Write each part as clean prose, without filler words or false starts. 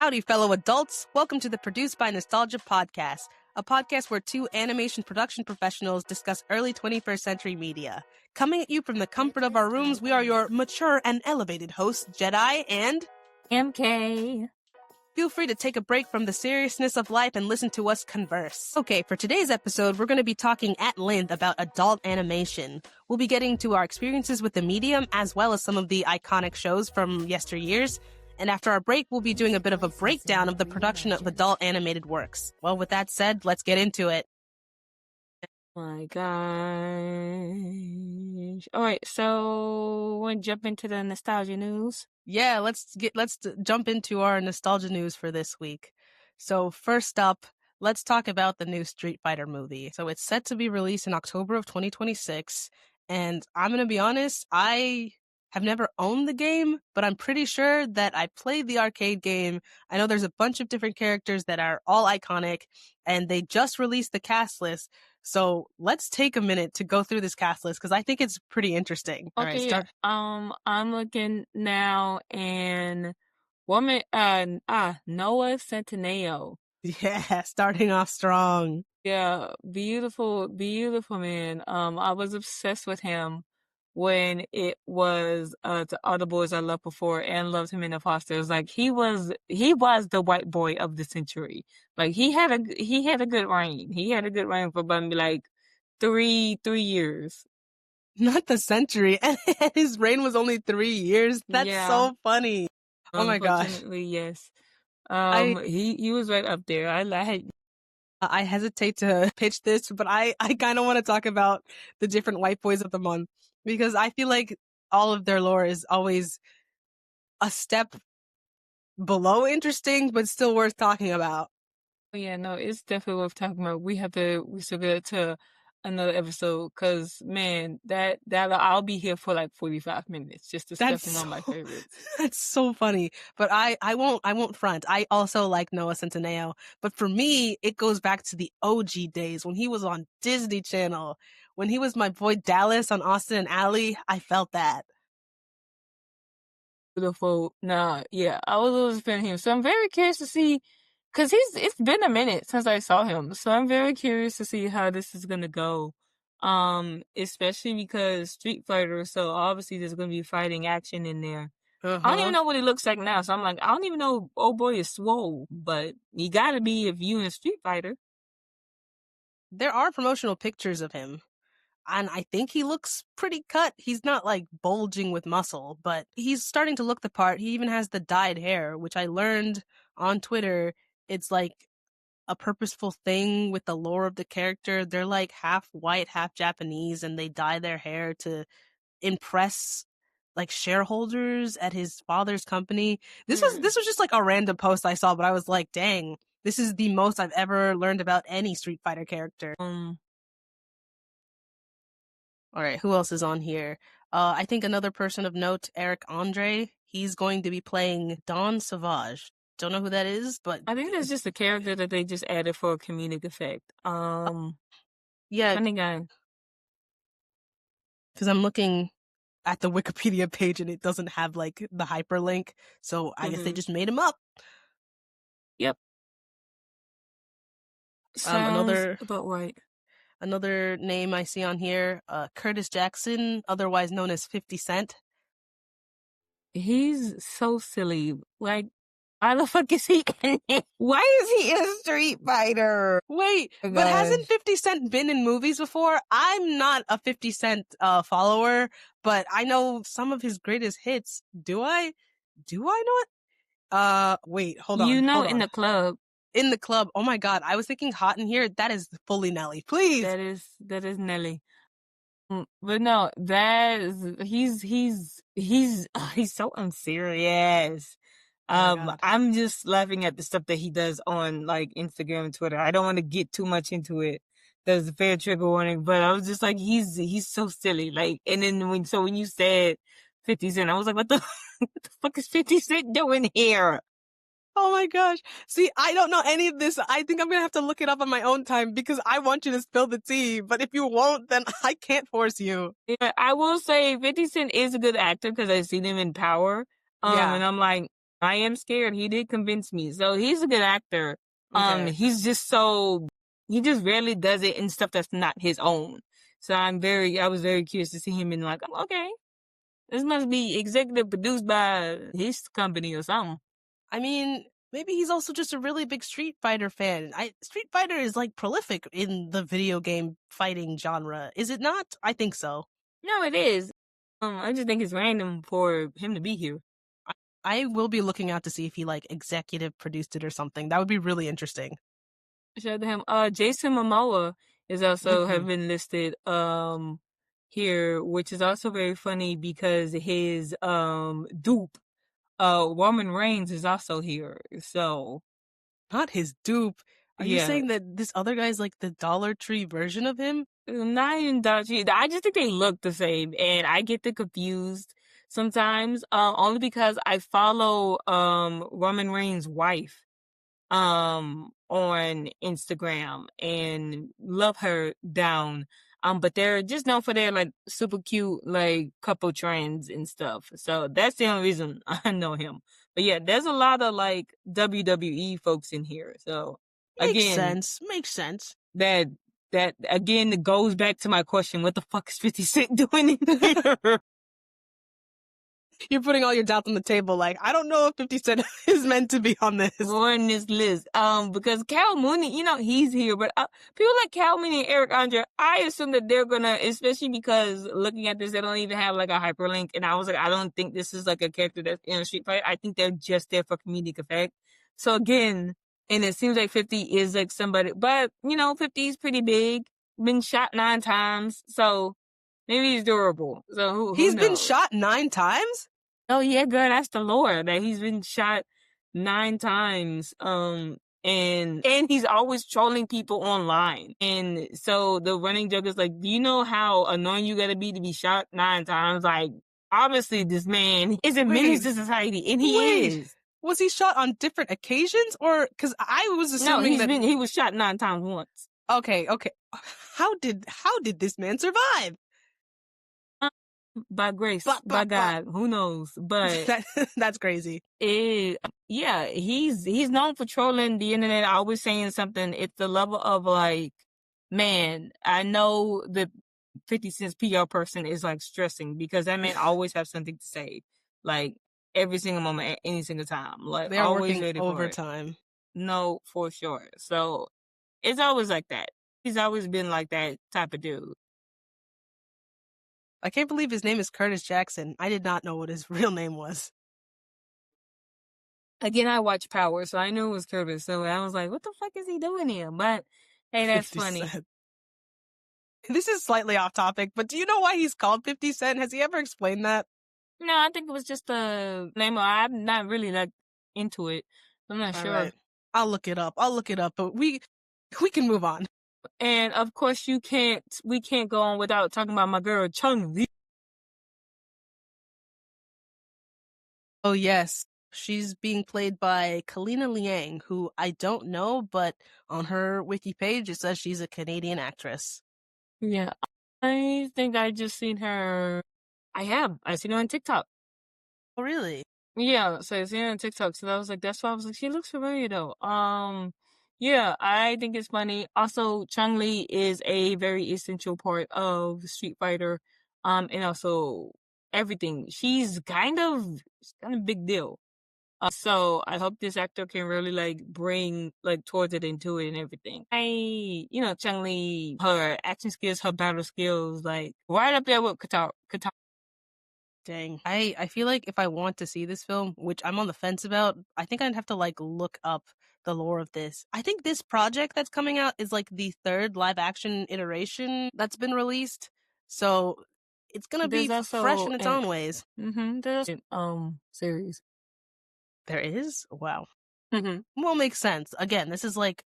Howdy, fellow adults. Welcome to the Produced by Nostalgia podcast, a podcast where two animation production professionals discuss early 21st century media. Coming at you from the comfort of our rooms, we are your mature and elevated hosts, Jedi and MK. Feel free to take a break from the seriousness of life and listen to us converse. Okay, for today's episode, we're going to be talking at length about adult animation. We'll be getting to our experiences with the medium, as well as some of the iconic shows from yesteryears. And after our break, we'll be doing a bit of a breakdown of the production of adult animated works. Well, with that said, let's get into it. My gosh. All right, so we'll jump into the nostalgia news. Yeah, let's jump into our nostalgia news for this week. So first up, let's talk about the new Street Fighter movie. So it's set to be released in October of 2026, and I'm going to be honest, I have never owned the game, but I'm pretty sure that I played the arcade game. I know there's a bunch of different characters that are all iconic, and they just released the cast list. So let's take a minute to go through this cast list because I think it's pretty interesting. All right, Okay, start. I'm looking now, and Noah Centineo. Yeah, starting off strong. Yeah, beautiful man. I was obsessed with him when it was to All the Boys I Loved Before, and loved him in the Fosters. Like he was the white boy of the century. Like he had a good reign. He had a good reign for about like three years. Not the century. And his reign was only 3 years. That's Yeah. so funny. Oh my gosh. Unfortunately, yes. I He was right up there. I hesitate to pitch this, but I kind of want to talk about the different white boys of the month because I feel like all of their lore is always a step below interesting, but still worth talking about. Yeah, no, it's definitely worth talking about. We still get it to another episode because man, that I'll be here for like 45 minutes just discussing all my favorites. That's so funny. But I won't front. I also like Noah Centineo. But for me, it goes back to the OG days when he was on Disney Channel. When he was my boy Dallas on Austin and Ally, I felt that. Beautiful. Nah, yeah, I was always a fan of him. So I'm very curious to see, because it's been a minute since I saw him. So I'm very curious to see how this is gonna go. Especially because Street Fighter, so obviously there's gonna be fighting action in there. I don't even know what he looks like now, so I'm like, I don't even know. Old boy is swole, but he gotta be if you in Street Fighter. There are promotional pictures of him. And I think he looks pretty cut. He's not like bulging with muscle, but he's starting to look the part. He even has the dyed hair, which I learned on Twitter. It's like a purposeful thing with the lore of the character. They're like half white, half Japanese, and they dye their hair to impress like shareholders at his father's company. This was just like a random post I saw, but I was like, dang, this is the most I've ever learned about any Street Fighter character. All right, who else is on here? I think another person of note, Eric Andre. He's going to be playing Don Savage. Don't know who that is, but I think that's just a character that they just added for a comedic effect. Yeah, funny guy. Because I'm looking at the Wikipedia page and it doesn't have like the hyperlink, so I guess they just made him up. Yep. Sounds about right. Another name I see on here, Curtis Jackson, otherwise known as 50 Cent. He's so silly. Like, why the fuck is he in it? Why is he in a Street Fighter? Wait, but hasn't 50 Cent been in movies before? I'm not a 50 Cent follower, but I know some of his greatest hits. Do I know it? Wait, hold on. In the club. In the club. Oh my god, I was thinking Hot in Here. That is fully Nelly. Please. That is Nelly. But no, he's so unserious. I'm just laughing at the stuff that he does on like Instagram and Twitter. I don't want to get too much into it. There's a fair trigger warning, but I was just like, he's so silly. Like, and then when you said 50 Cent, I was like, what the fuck is 50 Cent doing here? Oh my gosh. See, I don't know any of this. I think I'm going to have to look it up on my own time because I want you to spill the tea. But if you won't, then I can't force you. Yeah, I will say 50 Cent is a good actor because I've seen him in Power. And I'm like, I am scared. He did convince me. So he's a good actor. Okay. He's just he just rarely does it in stuff that's not his own. So I was very curious to see him in like, okay, this must be executive produced by his company or something. I mean, maybe he's also just a really big Street Fighter fan. Street Fighter is like prolific in the video game fighting genre, is it not? I think so. No, it is. I just think it's random for him to be here. I will be looking out to see if he like executive produced it or something. That would be really interesting. Shout out to him. Jason Momoa is also have been listed here, which is also very funny because his dupe, Roman Reigns is also here. So Not his dupe. Are you yeah. saying that this other guy's like the Dollar Tree version of him? Not even dodgy. I just think they look the same, and I get them confused sometimes. Only because I follow Roman Reigns' wife on Instagram and love her down. But they're just known for their like super cute like couple trends and stuff. So that's the only reason I know him. But yeah, there's a lot of like WWE folks in here. So Makes again, sense. Makes sense. that again goes back to my question: what the fuck is 50 Cent doing in here? You're putting all your doubts on the table. Like, I don't know if 50 Cent is meant to be on this. On this list, because Cal Mooney, he's here, but people like Cal Mooney and Eric Andre, I assume that they're gonna, especially because looking at this, they don't even have like a hyperlink, and I was like, I don't think this is like a character that's in a Street Fighter. I think they're just there for comedic effect. So again, and it seems like 50 is like somebody, but 50 is pretty big, been shot 9 times, so maybe he's durable. So who He's been knows? shot 9 times? Oh yeah, girl, that's the lore that he's been shot 9 times. And he's always trolling people online. And so the running joke is like, do you know how annoying you gotta be shot 9 times? Like, obviously this man is a menace to society, and he is. Was he shot on different occasions, or because I was assuming he was shot 9 times once. Okay. How did this man survive? By grace, by God, who knows? But that's crazy. Yeah, he's known for trolling the internet, always saying something. It's the level of like, man, I know the 50 Cent's PR person is like stressing because that man always have something to say, like every single moment, any single time. Like they're always working overtime. No, for sure. So it's always like that. He's always been like that type of dude. I can't believe his name is Curtis Jackson. I did not know what his real name was. Again, I watched Power, so I knew it was Curtis. So I was like, what the fuck is he doing here? But hey, that's funny. Cent. This is slightly off topic, but do you know why he's called 50 Cent? Has he ever explained that? No, I think it was just a name. I'm not really like into it. I'm not sure. Right. I'll look it up, but we can move on. And of course we can't go on without talking about my girl Chun-Li. Oh yes. She's being played by Kalina Liang, who I don't know, but on her wiki page it says she's a Canadian actress. Yeah. I think I just seen her. I seen her on TikTok. Oh really? Yeah, so I seen her on TikTok, so I was like, that's why I was like, she looks familiar though. Yeah, I think it's funny. Also, Chun-Li is a very essential part of Street Fighter, and also everything. She's kind of a big deal. So I hope this actor can really like bring like towards it into it and everything. Chun-Li, her action skills, her battle skills, like right up there with Katara. Dang. I feel like if I want to see this film, which I'm on the fence about, I think I'd have to like look up the lore of this. I think this project that's coming out is like the 3rd live action iteration that's been released. So it's gonna be fresh in its own ways. There's series. There is? Wow. Mm-hmm. Well, makes sense. Again, this is like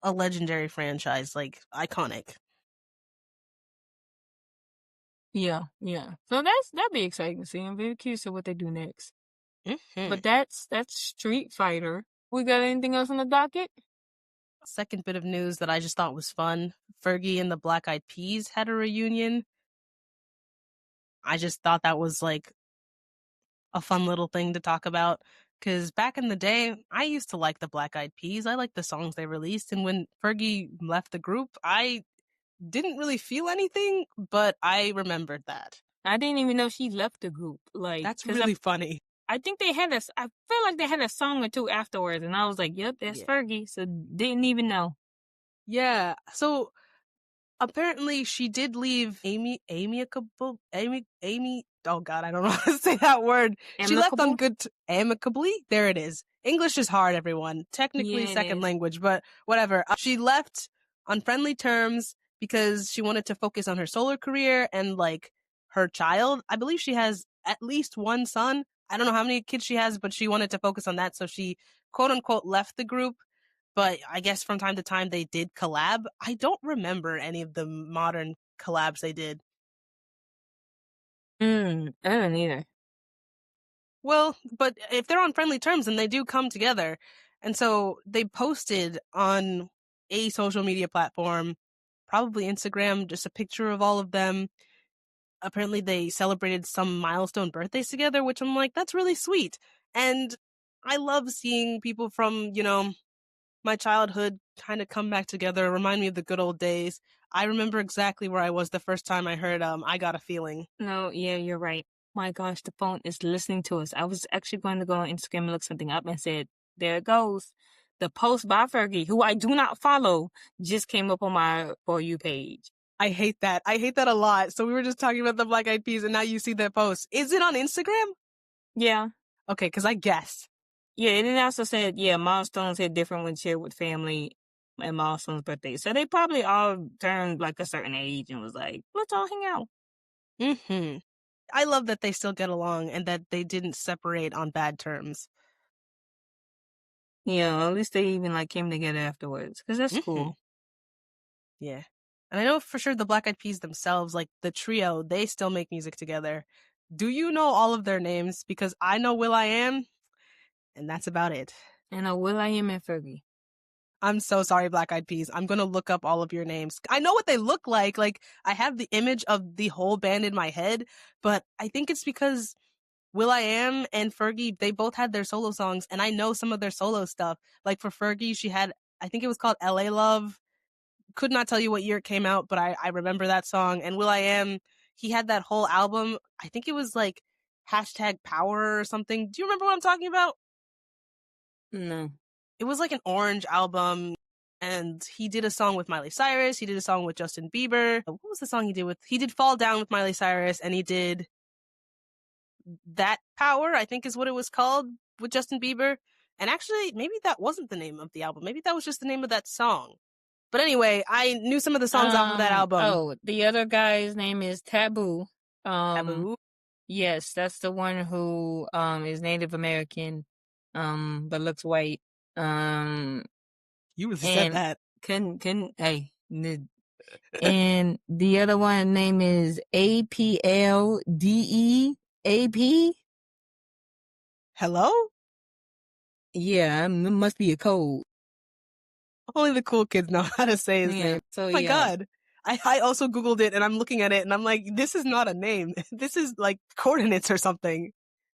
a legendary franchise, like iconic. Yeah. So that'd be exciting to see. I'm very curious of what they do next. Mm-hmm. But that's Street Fighter. We got anything else on the docket? Second bit of news that I just thought was fun. Fergie and the Black Eyed Peas had a reunion. I just thought that was like a fun little thing to talk about Because back in the day, I used to like the Black Eyed Peas. I liked the songs they released. And when Fergie left the group, I didn't really feel anything, but I remembered that. I didn't even know she left the group. Like, That's cause really funny. I think they had I feel like they had a song or two afterwards, and I was like, "Yep, that's Yeah. Fergie." So didn't even know. Yeah. So apparently she did leave Amy. Oh God, I don't know how to say that word. She left on Amicable? amicably. There it is. English is hard, everyone. Technically Yeah, it second is. language, but whatever. She left on friendly terms because she wanted to focus on her solo career and like her child. I believe she has at least one son. I don't know how many kids she has, but she wanted to focus on that. So she quote unquote left the group, but I guess from time to time they did collab. I don't remember any of the modern collabs they did. I don't either. Well, but if they're on friendly terms, then they do come together. And so they posted on a social media platform, probably Instagram, just a picture of all of them. Apparently they celebrated some milestone birthdays together, which I'm like, that's really sweet. And I love seeing people from, my childhood kind of come back together, remind me of the good old days. I remember exactly where I was the first time I heard I Got a Feeling. No, yeah, you're right. My gosh, the phone is listening to us. I was actually going to go on Instagram and look something up and said, there it goes. The post by Fergie, who I do not follow, just came up on my For You page. I hate that. I hate that a lot. So we were just talking about the Black Eyed Peas and now you see that post. Is it on Instagram? Yeah. Okay, because I guessed. Yeah, and it also said, milestones hit different when shared with family and milestones birthday. So they probably all turned like a certain age and was like, let's all hang out. Mm-hmm. I love that they still get along and that they didn't separate on bad terms. Yeah, at least they even like came together afterwards. Because that's cool. Yeah. And I know for sure the Black Eyed Peas themselves, like the trio, they still make music together. Do you know all of their names? Because I know will.i.am, and that's about it. And will.i.am and Fergie. I'm so sorry, Black Eyed Peas. I'm going to look up all of your names. I know what they look like. Like, I have the image of the whole band in my head, but I think it's because will.i.am and Fergie, they both had their solo songs, and I know some of their solo stuff. Like, for Fergie, she had, I think it was called LA Love. Could not tell you what year it came out, but I remember that song. And will.i.am, he had that whole album. I think it was like #power or something. Do you remember what I'm talking about? No. It was like an orange album, and he did a song with Miley Cyrus. He did a song with Justin Bieber. What was the song he did with? He did Fall Down with Miley Cyrus, and he did That Power, I think is what it was called, with Justin Bieber. And actually, maybe that wasn't the name of the album. Maybe that was just the name of that song. But anyway, I knew some of the songs off of that album. Oh, the other guy's name is Taboo. Taboo. Yes, that's the one who is Native American, but looks white. You really said that. Hey. And the other one name is APLDEAP. Hello? Yeah, it must be a code. Only the cool kids know how to say his name. So, oh my God. I also Googled it and I'm looking at it and I'm like, this is not a name. This is like coordinates or something,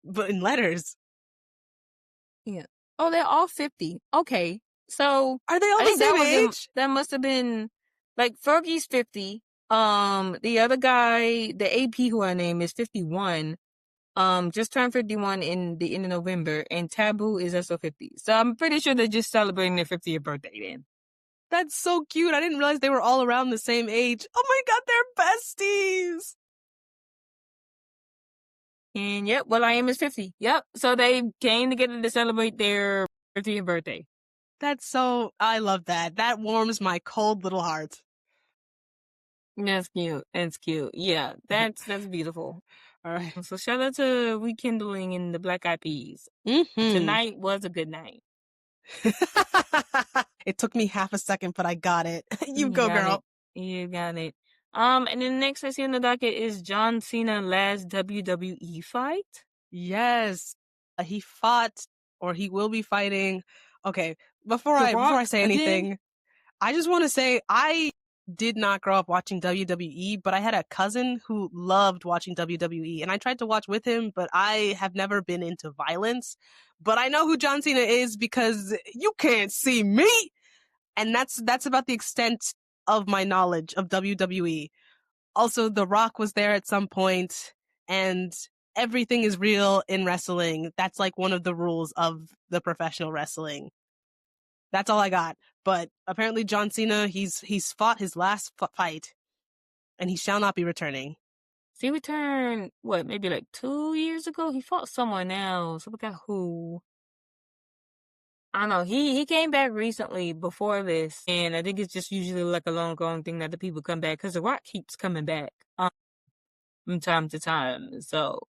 but in letters. Yeah. Oh, they're all 50. Okay. So are they all the same age? That must have been like Fergie's 50. The other guy, the AP who I name is 51. Just turned 51 in the end of November, and Taboo is also 50. So I'm pretty sure they're just celebrating their 50th birthday then. That's so cute. I didn't realize they were all around the same age. Oh my God, they're besties. And yep, will.i.am is 50. Yep. So they came together to celebrate their 50th birthday. I love that. That warms my cold little heart. That's cute. That's cute. Yeah, that's beautiful. All right. So shout out to Rekindling in the Black Eyed Peas. Tonight was a good night. It took me half a second, but I got it. You go, girl. You got it. And then next I see on the docket is John Cena last WWE fight. Yes, he fought, or he will be fighting. Okay, before I say anything, I just want to say I did not grow up watching WWE, but I had a cousin who loved watching WWE, and I tried to watch with him, but I have never been into violence. But I know who John Cena is because you can't see me, and that's about the extent of my knowledge of WWE. Also, The Rock was there at some point, and everything is real in wrestling. That's like one of the rules of the professional wrestling. That's all I got. But apparently, John Cena, he's fought his last fight, and he shall not be returning. So he returned, what, maybe like 2 years ago? He fought someone else. I forgot who. I don't know. He came back recently before this, and I think it's just usually like a long going thing that the people come back because The Rock keeps coming back from time to time. So,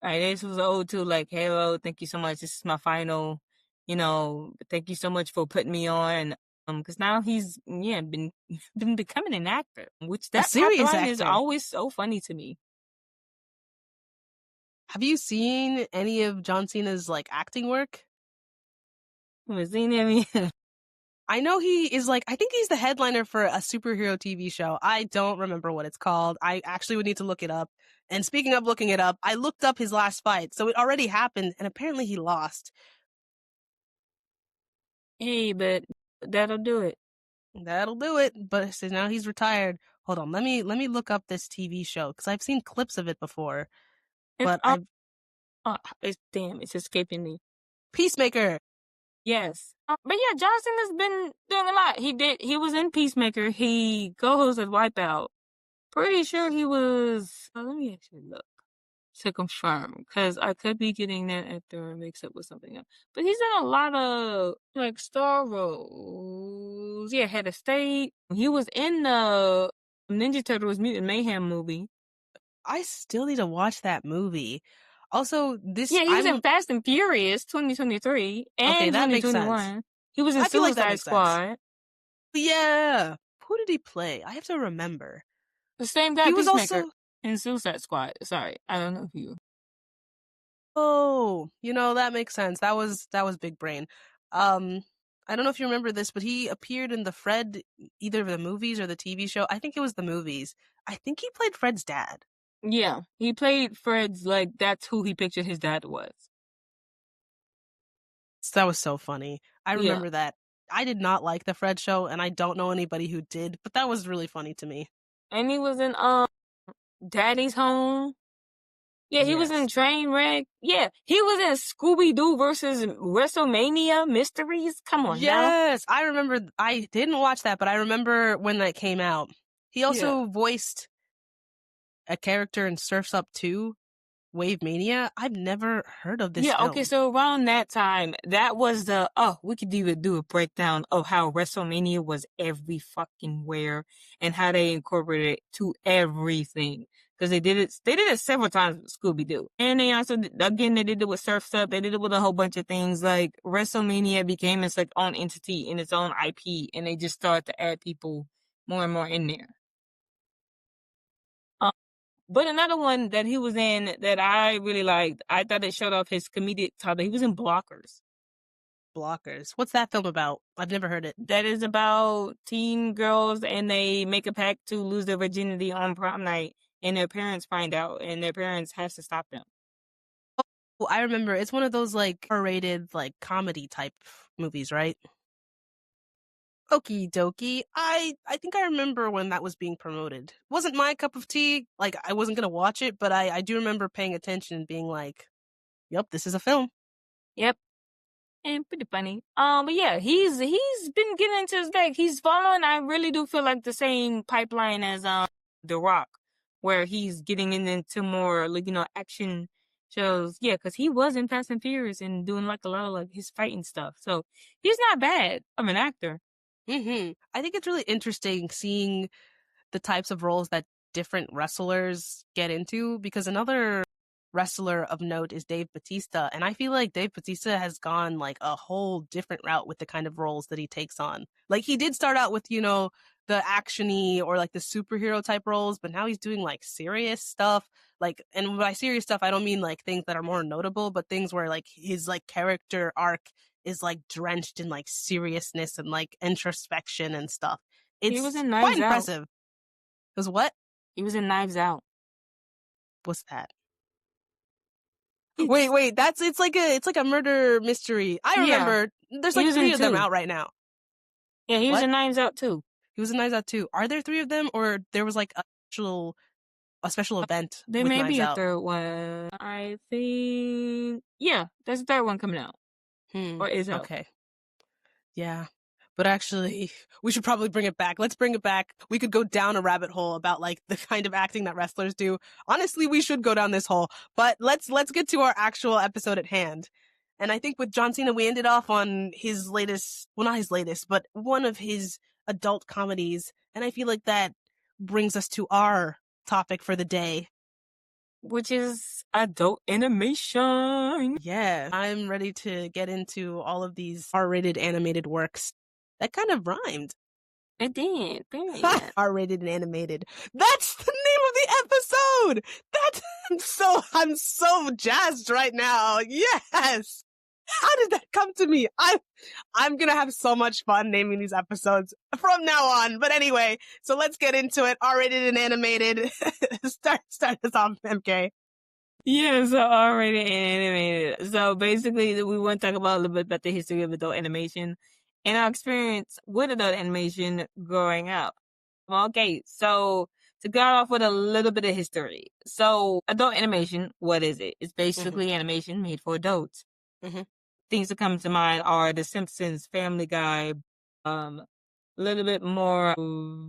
this was old too. Like, hello, thank you so much. This is my final. Thank you so much for putting me on. Because now he's been been becoming an actor, which A that serious pipeline is actor. always so funny to me. Have you seen any of John Cena's like acting work? Was he never? I know he is like, I think he's the headliner for a superhero TV show. I don't remember what it's called. I actually would need to look it up. And speaking of looking it up, I looked up his last fight. So it already happened, and apparently he lost. Hey, but that'll do it. That'll do it. But so now he's retired. Hold on, let me look up this TV show because I've seen clips of it before. It's But I've it's escaping me. Peacemaker. Yes. But yeah, Johnson has been doing a lot. He was in Peacemaker. He co-hosted Wipeout. Pretty sure he was, let me actually look to confirm, because I could be getting that actor mixed up with something else. But he's in a lot of, like, star roles. Yeah, Head of State. He was in the Ninja Turtles Mutant Mayhem movie. I still need to watch that movie. Also, Yeah, he was in Fast and Furious 2023 and okay, that makes 2021. sense. He was in I feel like that Suicide makes sense. Squad. Yeah. Who did he play? I have to remember. The same guy He was Peacemaker also in Suicide Squad. Sorry, I don't know if you. Oh, that makes sense. That was big brain. I don't know if you remember this, but he appeared in the Fred, either the movies or the TV show. I think it was the movies. I think he played Fred's dad. Yeah, he played Fred's, like, that's who he pictured his dad was. So that was so funny. I Yeah. remember that. I did not like the Fred show, and I don't know anybody who did, but that was really funny to me. And he was in Daddy's Home. Yeah, he was in Yes. Trainwreck. Yeah, he was in Scooby-Doo versus WrestleMania Mysteries. Come on now. Yes, I remember. I didn't watch that, but I remember when that came out. He also voiced a character in Surf's Up 2, Wave Mania. I've never heard of this Yeah, film. okay, so around that time, that was we could even do a breakdown of how WrestleMania was every fucking where and how they incorporated it to everything. Because they did it several times with Scooby-Doo. And they also, again, they did it with Surf's Up, they did it with a whole bunch of things, like WrestleMania became its like own entity in its own IP, and they just started to add people more and more in there. But another one that he was in that I really liked, I thought it showed off his comedic talent. He was in Blockers. Blockers. What's that film about? I've never heard it. That is about teen girls and they make a pact to lose their virginity on prom night, and their parents find out, and their parents has to stop them. Oh, I remember. It's one of those like R-rated like comedy type movies, right? Okie dokie. I think I remember when that was being promoted. Wasn't my cup of tea. Like I wasn't gonna watch it, but I do remember paying attention and being like, "Yep, this is a film." Yep. And pretty funny. But yeah, he's been getting into his bag. He's following, I really do feel like, the same pipeline as The Rock, where he's getting into more like, action shows. Yeah, because he was in Fast and Furious and doing like a lot of like his fighting stuff. So he's not bad of an actor. I think it's really interesting seeing the types of roles that different wrestlers get into, because another wrestler of note is Dave Batista, and I feel like Dave Batista has gone like a whole different route with the kind of roles that he takes on. Like he did start out with, the actiony or like the superhero type roles, but now he's doing like serious stuff. Like, and by serious stuff, I don't mean like things that are more notable, but things where like his like character arc is like drenched in like seriousness and like introspection and stuff. He was It's in quite Knives Out. impressive. Because what? He was in Knives Out. What's that? It's Wait, it's like a murder mystery. I yeah. remember there's He like was in 3 of them 2. out right now. Yeah, he was What? in Knives Out too. He was in Knives Out too. Are there 3 of them, or there was like a special event There with may Knives be a Out? third one. I think yeah, there's a third one coming out. Hmm. Or is out. Okay. Yeah. But actually, we should probably bring it back. Let's bring it back. We could go down a rabbit hole about like the kind of acting that wrestlers do. Honestly, we should go down this hole. But let's get to our actual episode at hand. And I think with John Cena, we ended off on his latest, well, not his latest, but one of his adult comedies. And I feel like that brings us to our topic for the day. Which is adult animation. Yeah, I'm ready to get into all of these R-rated animated works. That kind of rhymed. It did. Period. R-rated and animated. That's the name of the episode. That's I'm so jazzed right now. Yes. How did that come to me? I'm gonna have so much fun naming these episodes from now on. But anyway, so let's get into it. R-rated and animated. start us off, MK. Yeah, so R-rated and animated. So basically, we want to talk about a little bit about the history of adult animation and our experience with adult animation growing up. Okay, so to get off with a little bit of history. So adult animation, what is it? It's basically animation made for adults. Mm-hmm. Things that come to mind are The Simpsons, Family Guy, a little bit more of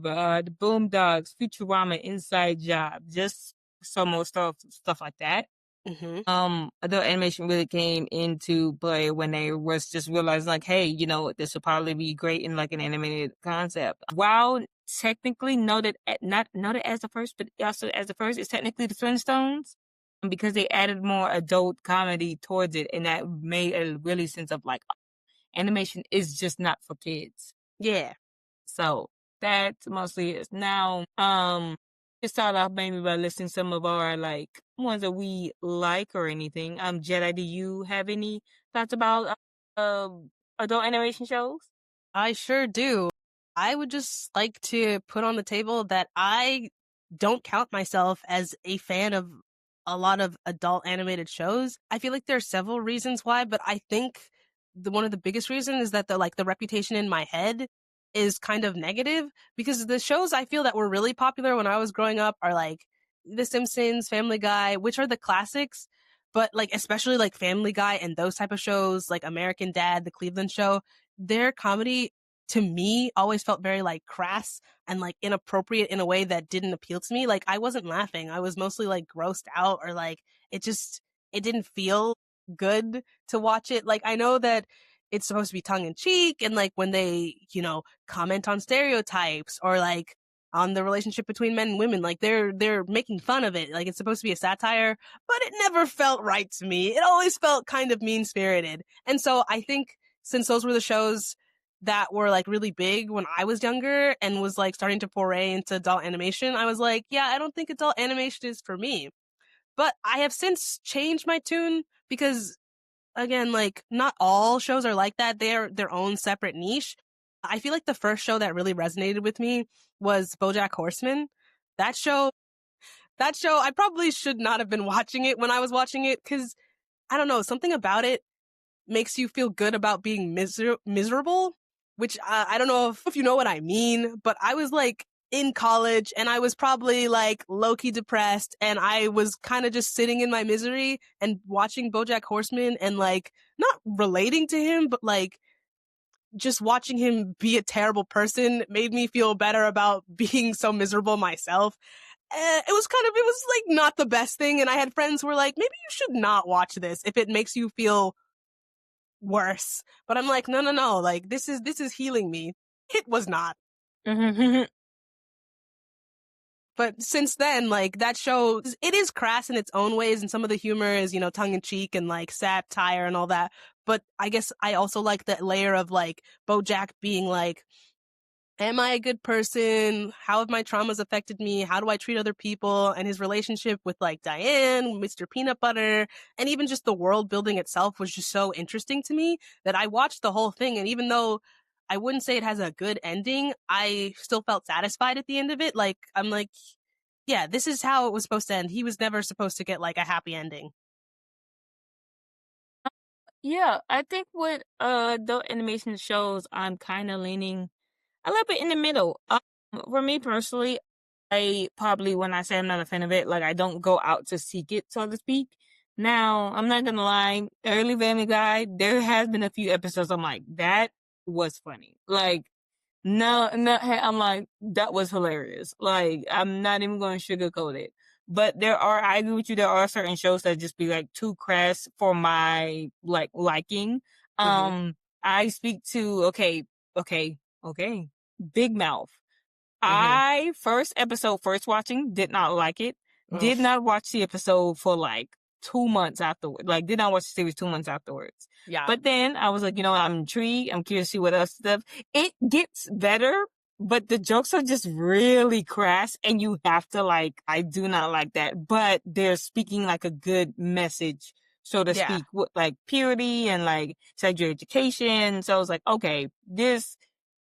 the Boondocks, Futurama, Inside Job, just some more stuff like that. Mm-hmm. Adult animation really came into play when they was just realizing like, hey, you know, this would probably be great in like an animated concept. While technically not noted as the first, but also as the first, it's technically the Flintstones because they added more adult comedy towards it, and that made a really sense of like animation is just not for kids. Yeah. So that mostly is now. Just start off maybe by listing some of our like ones that we like or anything. Jedi, do you have any thoughts about adult animation shows? I sure do. I would just like to put on the table that I don't count myself as a fan of a lot of adult animated shows. I feel like there are several reasons why, but I think one of the biggest reasons is that the reputation in my head is kind of negative because the shows I feel that were really popular when I was growing up are like The Simpsons, Family Guy, which are the classics, but like especially like Family Guy and those type of shows, like American Dad, The Cleveland Show, their comedy to me always felt very like crass and like inappropriate in a way that didn't appeal to me. Like I wasn't laughing. I was mostly like grossed out or like it didn't feel good to watch it. Like I know that it's supposed to be tongue in cheek and like when they, comment on stereotypes or like on the relationship between men and women, like they're making fun of it. Like it's supposed to be a satire, but it never felt right to me. It always felt kind of mean spirited. And so I think since those were the shows that were like really big when I was younger and was like starting to foray into adult animation, I was like, yeah, I don't think adult animation is for me. But I have since changed my tune because again, like not all shows are like that. They're their own separate niche. I feel like the first show that really resonated with me was BoJack Horseman. That show, I probably should not have been watching it when I was watching it because I don't know, something about it makes you feel good about being miserable, which I don't know if you know what I mean, but I was like in college and I was probably like low key depressed and I was kind of just sitting in my misery and watching BoJack Horseman and like not relating to him, but like just watching him be a terrible person made me feel better about being so miserable myself. It was like not the best thing. And I had friends who were like, maybe you should not watch this if it makes you feel worse. But I'm like, no. Like this is healing me. It was not. But since then, like that show, it is crass in its own ways, and some of the humor is, tongue in cheek and like satire and all that. But I guess I also like that layer of like BoJack being like, am I a good person? How have my traumas affected me? How do I treat other people? And his relationship with like Diane, Mr. Peanut Butter, and even just the world building itself was just so interesting to me that I watched the whole thing. And even though I wouldn't say it has a good ending. I still felt satisfied at the end of it. Like, I'm like, yeah, this is how it was supposed to end. He was never supposed to get like a happy ending. Yeah, I think with adult animation shows, I'm kind of leaning a little bit in the middle. For me personally, I probably, when I say I'm not a fan of it, like I don't go out to seek it, so to speak. Now, I'm not gonna lie, early Family Guy, there has been a few episodes I'm like, that was funny. Like, no, no, I'm like, that was hilarious. Like, I'm not even going to sugarcoat it. But I agree with you, there are certain shows that just be like too crass for my like liking. Mm-hmm. I speak to, okay, Big Mouth. Mm-hmm. I first watching, did not like it. Ugh. Did not watch the episode for like 2 months afterwards. Like, did not watch the series 2 months afterwards. Yeah. But then I was like, you know, I'm intrigued. I'm curious to see what else stuff. It gets better, but the jokes are just really crass, and you have to like. I do not like that, but they're speaking like a good message, so to Yeah. speak, with like purity and like sexual education. So I was like, okay, this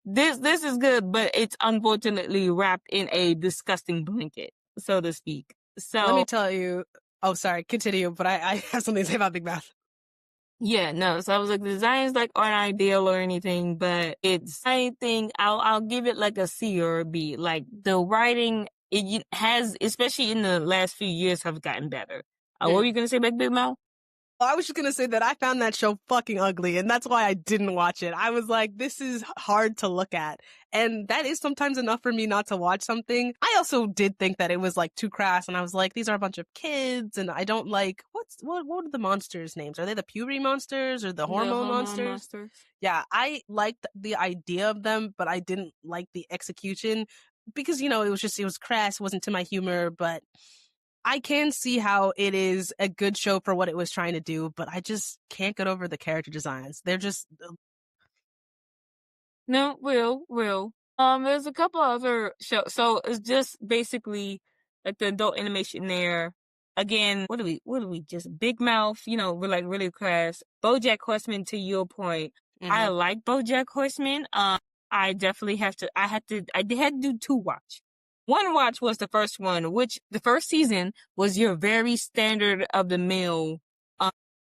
is good, but it's unfortunately wrapped in a disgusting blanket, so to speak. Let me So tell you. Oh, sorry. Continue. But I have something to say about Big Mouth. yeah, no. So I was like, the designs like aren't ideal or anything, but it's I think I'll give it like a C or a B. Like the writing, has, especially in the last few years, have gotten better. What were you gonna say about Big Mouth? I was just gonna say that I found that show fucking ugly, and that's why I didn't watch it. I was like, this is hard to look at. And that is sometimes enough for me not to watch something. I also did think that it was like too crass, and I was like, these are a bunch of kids, and I don't like what are the monsters' names? Are they the puberty monsters or the The hormone Hormone monsters? Monsters. Yeah, I liked the idea of them, but I didn't like the execution because, it was crass, it wasn't to my humor, but I can see how it is a good show for what it was trying to do, but I just can't get over the character designs. They're just No, real. There's a couple other shows. So it's just basically like the adult animation there. Again, what do we just Big Mouth, we're like really crass. BoJack Horseman, to your point. I mhm, like BoJack Horseman. I definitely I had to do two watch. One watch was the first one, which the first season was your very standard of the mill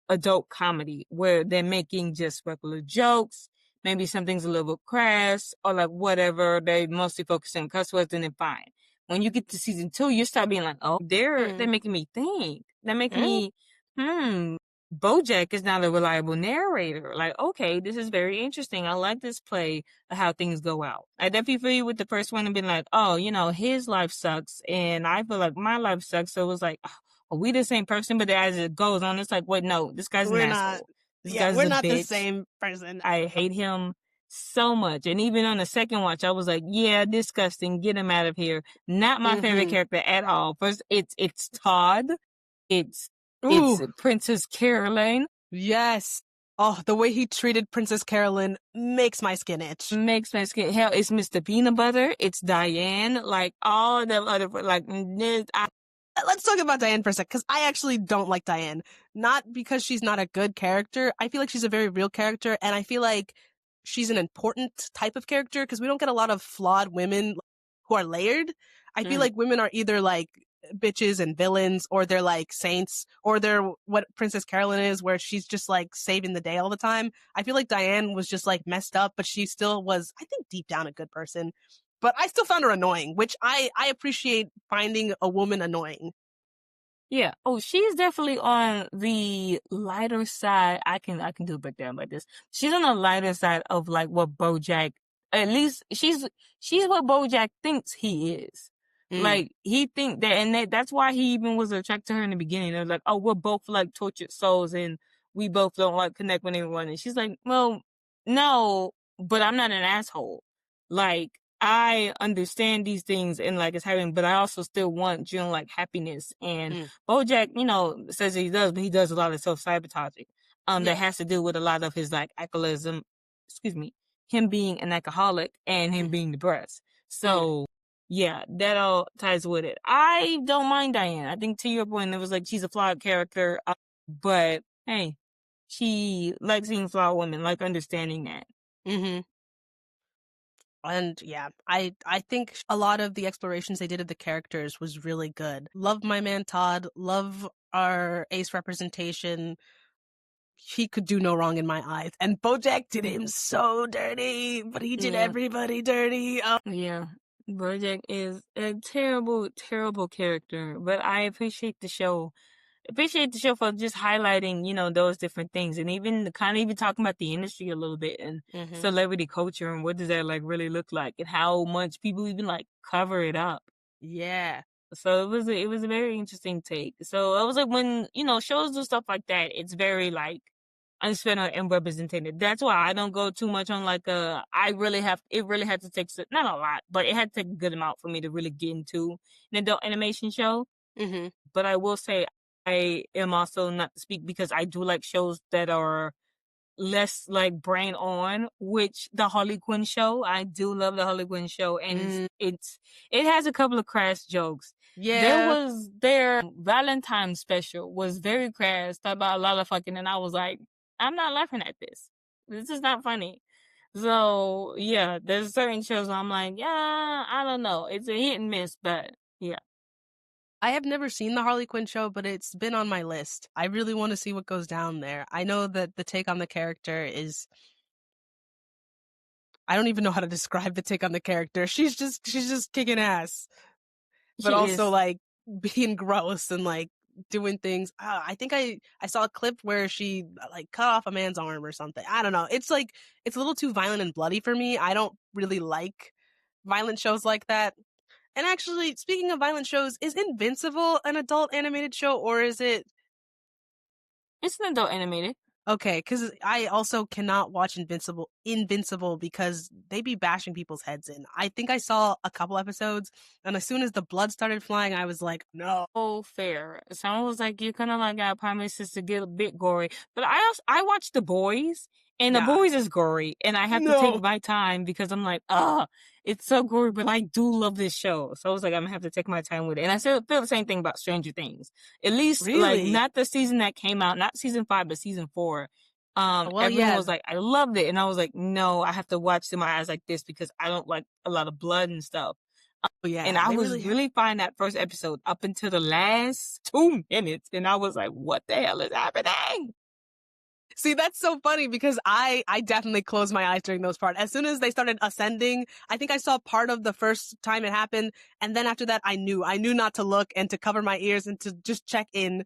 adult comedy where they're making just regular jokes. Maybe something's a little bit crass or like whatever. They mostly focus on cuss words and then fine. When you get to season 2, you start being like, oh, they're mm, making me think. They're making mm, me, BoJack is not a reliable narrator. Like, okay, this is very interesting. I like this play of how things go out. I definitely feel you with the first one and being like, oh, his life sucks and I feel like my life sucks. So it was like, oh, are we the same person? But as it goes on, it's like, wait, no, this guy's an we're not. asshole. This Yeah, guy's we're a not the bitch. same person. I hate him so much. And even on the second watch, I was like, yeah, disgusting. Get him out of here. Not my favorite Hmm. character at all. First, it's Todd. It's Ooh, Princess Caroline. yes. Oh, the way he treated Princess Carolyn makes my skin itch. Makes my skin hell. It's Mr. Peanut Butter. It's Diane. Like all the other like Let's talk about Diane for a sec, because I actually don't like Diane. Not because she's not a good character. I feel like she's a very real character, and I feel like she's an important type of character because we don't get a lot of flawed women who are layered. I feel mm, like women are either like bitches and villains, or they're like saints, or they're what Princess Carolyn is, where she's just like saving the day all the time. I feel like Diane was just like messed up, but she still was, I think, deep down a good person. But I still found her annoying, which I appreciate finding a woman annoying. yeah. Oh, she's definitely on the lighter side. I can do a breakdown like this. She's on the lighter side of like what BoJack. At least she's what BoJack thinks he is. Mm, Like he think that, and that's why he even was attracted to her in the beginning. It was like, oh, we're both like tortured souls, and we both don't like connect with anyone. And she's like, well, no, but I'm not an asshole. Like I understand these things and like it's happening, but I also still want like happiness. And mm, BoJack, says that he does, but he does a lot of self-sabotaging. That yeah. has to do with a lot of his like alcoholism. Excuse me, him being an alcoholic and him Mm, being depressed. mm, So yeah, that all ties with it. I don't mind Diane. I think to your point, it was like she's a flawed character, but hey, she likes seeing flawed women, like understanding that. mm-hmm. And yeah, I think a lot of the explorations they did of the characters was really good. Love my man Todd, love our ace representation. He could do no wrong in my eyes. And Bojack did him so dirty, but he did Yeah, everybody dirty. Oh. yeah. Bojack is a terrible, terrible character, but I appreciate the show. Appreciate the show for just highlighting, those different things, and even kind of even talking about the industry a little bit and Mm-hmm. celebrity culture and what does that like really look like and how much people even like cover it up. Yeah. So it was a very interesting take. So I was like, when shows do stuff like that, it's very like unspent and represented. That's why I don't go too much on like it really had to take not a lot, but it had to take a good amount for me to really get into an adult animation show. Mm-hmm. But I will say I am also not to speak because I do like shows that are less like brain on, which the Harley Quinn show, I do love the Harley Quinn show, and it has a couple of crass jokes. Yeah. Their Valentine's special was very crass, talk about a lot of fucking, and I was like, I'm not laughing at this. This is not funny. So yeah, there's certain shows where I'm like, yeah, I don't know. It's a hit and miss, but yeah. I have never seen the Harley Quinn show, but it's been on my list. I really want to see what goes down there. I know that the take on the character is, I don't even know how to describe the take on the character. She's just kicking ass, but She also is. like being gross and like doing things. I think I saw a clip where she like cut off a man's arm or something. I don't know. It's like it's a little too violent and bloody for me. I don't really like violent shows like that. And actually, speaking of violent shows, is Invincible an adult animated show or is it It's an adult animated. okay? Because I also cannot watch Invincible because they be bashing people's heads in. I think I saw a couple episodes, and as soon as the blood started flying, I was like, no. Oh, fair. Someone was like, you kind of like got promises to get a bit gory. But I watched The Boys, and The Yeah. Boys is gory, and I have to take No. my time because I'm like, it's so gory, but I do love this show. So I was like, I'm gonna have to take my time with it. And I still feel the same thing about Stranger Things. At least like Really? not the season that came out, not season 5, but season 4. Well, Everyone yeah. was like, I loved it. And I was like, no, I have to watch through my eyes like this because I don't like a lot of blood and stuff. And Yeah, I they was really. really fine that first episode up until the last 2 minutes. And I was like, what the hell is happening? See, that's so funny because I definitely closed my eyes during those parts. As soon as they started ascending, I think I saw part of the first time it happened, and then after that, I knew not to look and to cover my ears and to just check in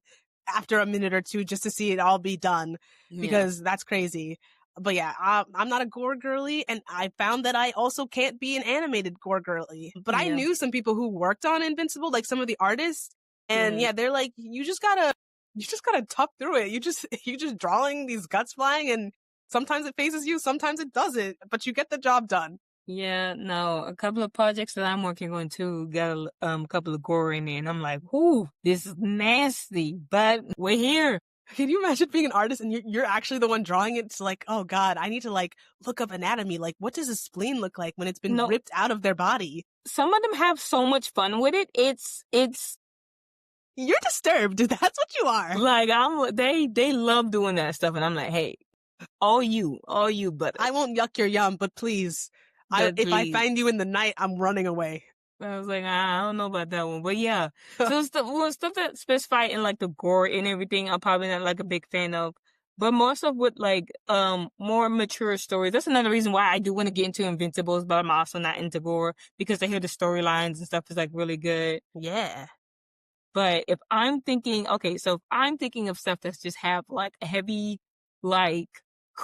after a minute or two just to see it all be done Yeah. because that's crazy. But yeah, I'm not a gore girly, and I found that I also can't be an animated gore girly. But I Yeah. knew some people who worked on Invincible, like some of the artists, and Yeah. yeah, they're like, you just gotta tough through it. You just drawing these guts flying, and sometimes it phases you, sometimes it doesn't, but you get the job done. Yeah, no, a couple of projects that I'm working on too got a couple of gore in there, and I'm like, "Whoo, this is nasty," but we're here. Can you imagine being an artist and you're actually the one drawing it? It's like, oh god, I need to like look up anatomy. Like, what does a spleen look like when it's been No, ripped out of their body? some of them have so much fun with it. It's You're disturbed. That's what you are. like they love doing that stuff, and I'm like, "Hey, all you, but I won't yuck your yum, but please, if I please." find you in the night, I'm running away. I was like, I don't know about that one, but yeah. So stuff that specify in like the gore and everything, I'm probably not like a big fan of. But more so with like more mature stories. That's another reason why I do want to get into Invincibles, but I'm also not into gore because I hear the storylines and stuff is like really good. Yeah. But if I'm thinking, okay, so if I'm thinking of stuff that's just have like a heavy, like,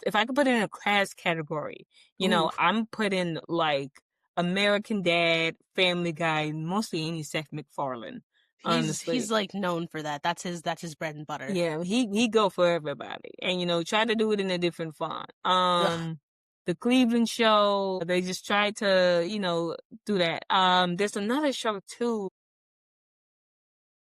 if I could put it in a class category, Ooh. I'm putting like American Dad, Family Guy, mostly any Seth MacFarlane, He's honestly. like known for that. That's his bread and butter. Yeah, he go for everybody, and try to do it in a different font. Ugh. The Cleveland Show, they just try to do that. There's another show too.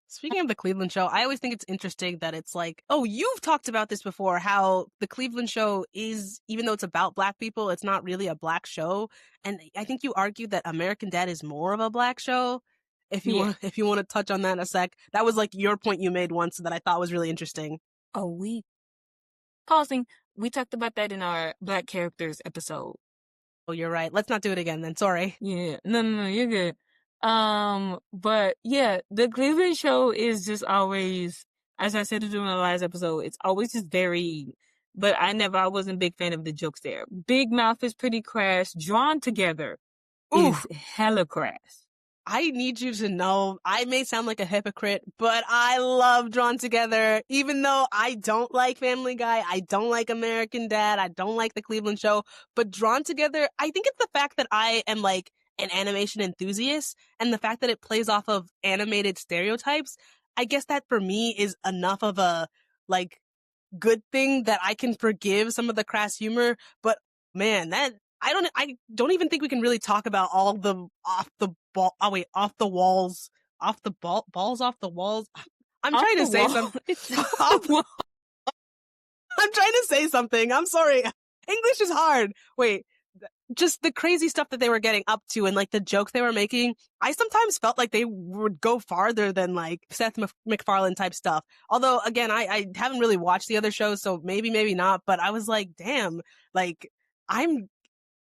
Speaking of the Cleveland show, I always think it's interesting that it's like, oh, you've talked about this before, how the Cleveland show is, even though it's about black people, it's not really a black show. And I think you argued that American Dad is more of a black show. If you Yeah. want, if you want to touch on that in a sec, that was like your point you made once that I thought was really interesting. Oh, we pausing. We talked about that in our Black Characters episode. Oh, you're right. Let's not do it again then. Sorry. Yeah, no, you're good. But yeah, the Cleveland show is just always, as I said during the last episode, it's always just very. But I wasn't a big fan of the jokes there. Big Mouth is pretty crass. Drawn Together Ooh, is hella crass. I need you to know, I may sound like a hypocrite, but I love Drawn Together. Even though I don't like Family Guy, I don't like American Dad, I don't like The Cleveland Show, but Drawn Together, I think it's the fact that I am like an animation enthusiast and the fact that it plays off of animated stereotypes. I guess that for me is enough of a like good thing that I can forgive some of the crass humor, but man, that I don't even think we can really talk about all the off the ball off the walls off the balls off the walls. I'm Off trying to the say wall. something. It's off the wall. I'm trying to say something. I'm sorry. English is hard. Wait, just the crazy stuff that they were getting up to and like the jokes they were making, I sometimes felt like they would go farther than like Seth MacFarlane type stuff. Although again, I haven't really watched the other shows, so maybe not, but I was like, damn, like I'm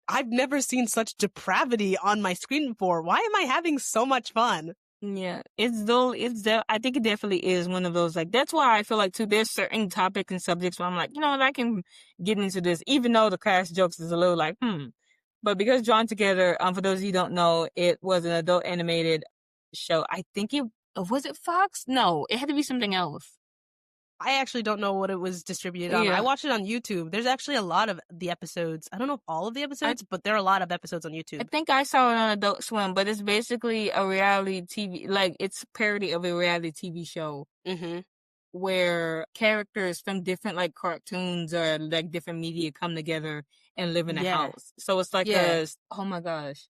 I've never seen such depravity on my screen before. Why am I having so much fun? Yeah, I think it definitely is one of those, like, that's why I feel like too, there's certain topics and subjects where I'm like, you know what, I can get into this, even though the crash jokes is a little like, But because Drawn Together, for those of you who don't know, it was an adult animated show. I think was it Fox? No, it had to be something else. I actually don't know what it was distributed on. I Yeah, watched it on YouTube. There's actually a lot of the episodes. I don't know if all of the I episodes, but there are a lot of episodes on I YouTube. think I saw it on Adult Swim, but it's basically a reality TV, like it's a parody of a reality TV show Mm-hmm. where characters from different like cartoons or like different media come together and live in a Yeah. house. So it's like Yeah. oh my gosh,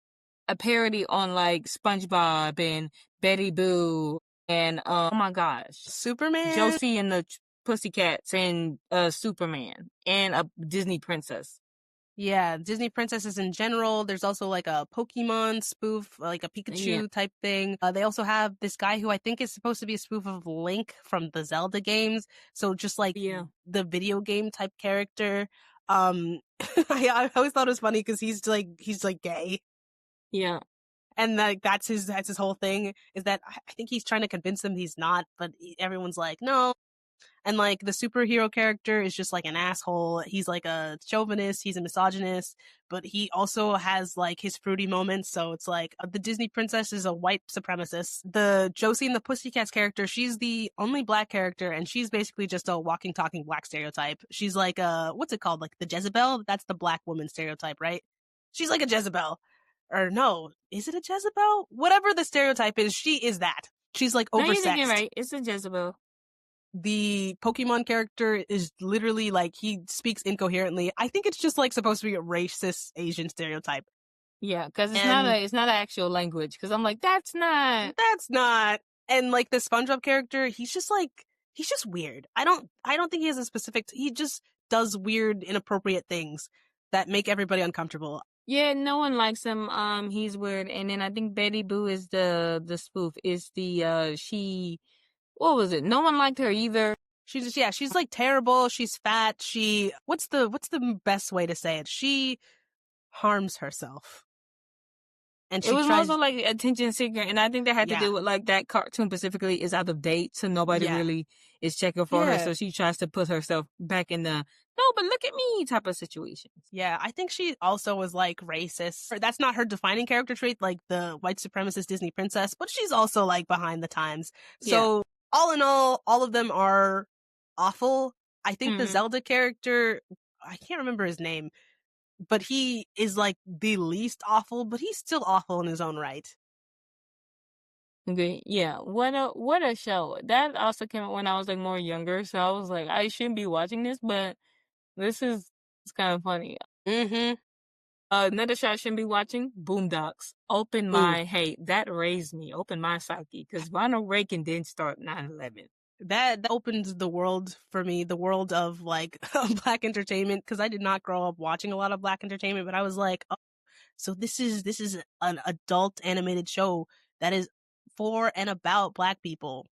a parody on like SpongeBob and Betty Boo and oh my gosh, Superman. Josie and the Pussycats and Superman and a Disney princess. Yeah, Disney princesses in general. There's also like a Pokemon spoof, like a Yeah, Pikachu type thing. They also have this guy who I think is supposed to be a spoof of Link from the Zelda games. So just like yeah, the video game type character. I always thought it was funny because he's like gay, yeah. and like that's his whole thing is that I think he's trying to convince them he's not, but everyone's like no, and like the superhero character is just like an asshole. He's like a chauvinist, he's a misogynist, but he also has like his fruity moments. So it's like the Disney princess is a white supremacist. The Josie and the Pussycats character, she's the only black character, and she's basically just a walking, talking black stereotype. She's like what's it called? Like the Jezebel? That's the black woman stereotype, right? She's like a Jezebel. Or no, is it a Jezebel? Whatever the stereotype is, she is that. She's like No, you're thinking oversexed. right. It's a Jezebel. The Pokemon character is literally like he speaks incoherently. I think it's just like supposed to be a racist Asian stereotype. Yeah, because And it's not an actual language. Because I'm like, that's not. that's not. And like the SpongeBob character, he's just weird. I don't think he has a specific he just does weird inappropriate things that make everybody uncomfortable. Yeah, no one likes him. He's weird. And then I think Betty Boo is the spoof. Is the she? What was it? No one liked her either. She's just yeah, she's like terrible, she's fat, she what's the best way to say it? She harms herself. And It she was more tries so like attention seeker, and I think that had to yeah. do with like that cartoon specifically is out of date, so nobody Yeah. really is checking for her. Yeah. So she tries to put herself back in the no, but look at me type of situations. Yeah, I think she also was like racist. That's not her defining character trait, like the white supremacist Disney princess, but she's also like behind the times. Yeah. So, all in all of them are awful. I think the Mm-hmm. Zelda character, I can't remember his name, but he is like the least awful, but he's still awful in his own right. Okay, yeah. What a show. That also came out when I was like more younger, so I was like, I shouldn't be watching this, but this is it's kind of funny. Mm-hmm. Another show I shouldn't be watching, Boondocks. Ooh, That raised me, opened my psyche, because Ronald Reagan didn't start 9/11. that opened the world for me, the world of like black entertainment, because I did not grow up watching a lot of black entertainment, but I was like, oh, so this is an adult animated show that is for and about black people.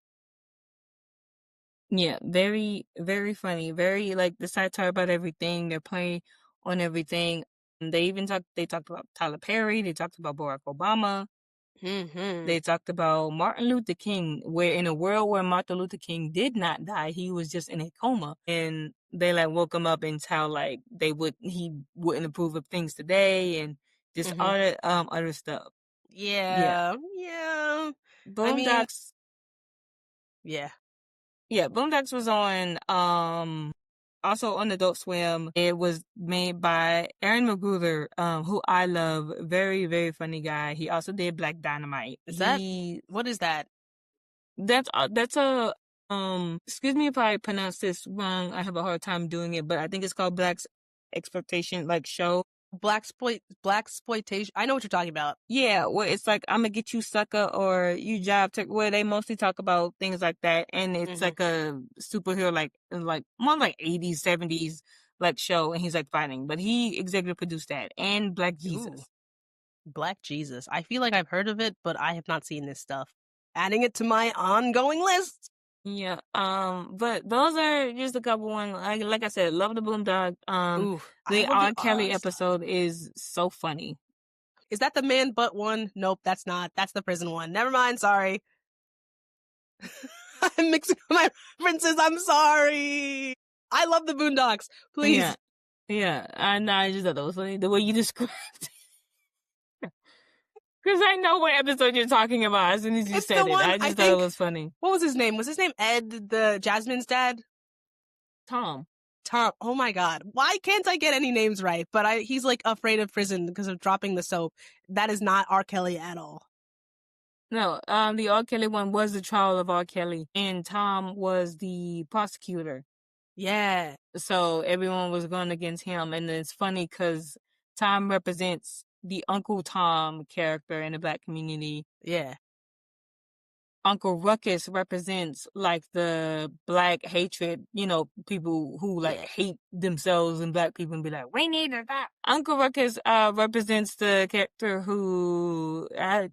Yeah, very, very funny. Very like the satire about everything. They're playing on everything. And they talked about Tyler Perry, they talked about Barack Obama, Mm-hmm. they talked about Martin Luther King, where in a world where Martin Luther King did not die, he was just in a coma. And they like woke him up and how like he wouldn't approve of things today and just Mm-hmm. all that other stuff. Yeah. Yeah. Yeah. I mean, Boondocks yeah. Boondocks was on also on Adult Swim. It was made by Aaron McGruder, who I love. Very, very funny guy. He also did Black Dynamite. What is that? That's a excuse me if I pronounce this wrong. I have a hard time doing it, but I think it's called Black's Expectation like show. Black exploitation. I know what you're talking about. Yeah, where it's like I'm gonna get you sucker or you job tech, where they mostly talk about things like that, and it's Mm-hmm. like a superhero like more like 80s 70s like show, and he's like fighting, but he executive produced that and Black Ooh, Jesus. Black Jesus. I feel like I've heard of it, but I have not seen this stuff. Adding it to my ongoing list. Yeah, but those are just a couple ones. Like I said, love the Boondog. Ooh, I The love the R. Kelly odd stuff. episode is so funny. Is that the man butt one? Nope, that's not. That's the prison one. Never mind. Sorry. I'm mixing up my references. I'm sorry. I love the Boondocks. Please. Yeah, I just thought that was funny the way you described it. Because I know what episode you're talking about as soon as you It's said the it. one, I I just thought it think. was funny. What was his name? Was his name Ed, the Jasmine's dad? Tom. Tom. Oh my god. Why can't I get any names right? But he's like afraid of prison because of dropping the soap. That is not R. Kelly at all. No, the R. Kelly one was the trial of R. Kelly, and Tom was the prosecutor. Yeah. So everyone was going against him, and it's funny because Tom represents the Uncle Tom character in the Black community. Yeah. Uncle Ruckus represents like the Black hatred, people who like hate themselves and Black people and be like, we need to stop. Uncle Ruckus represents the character who, I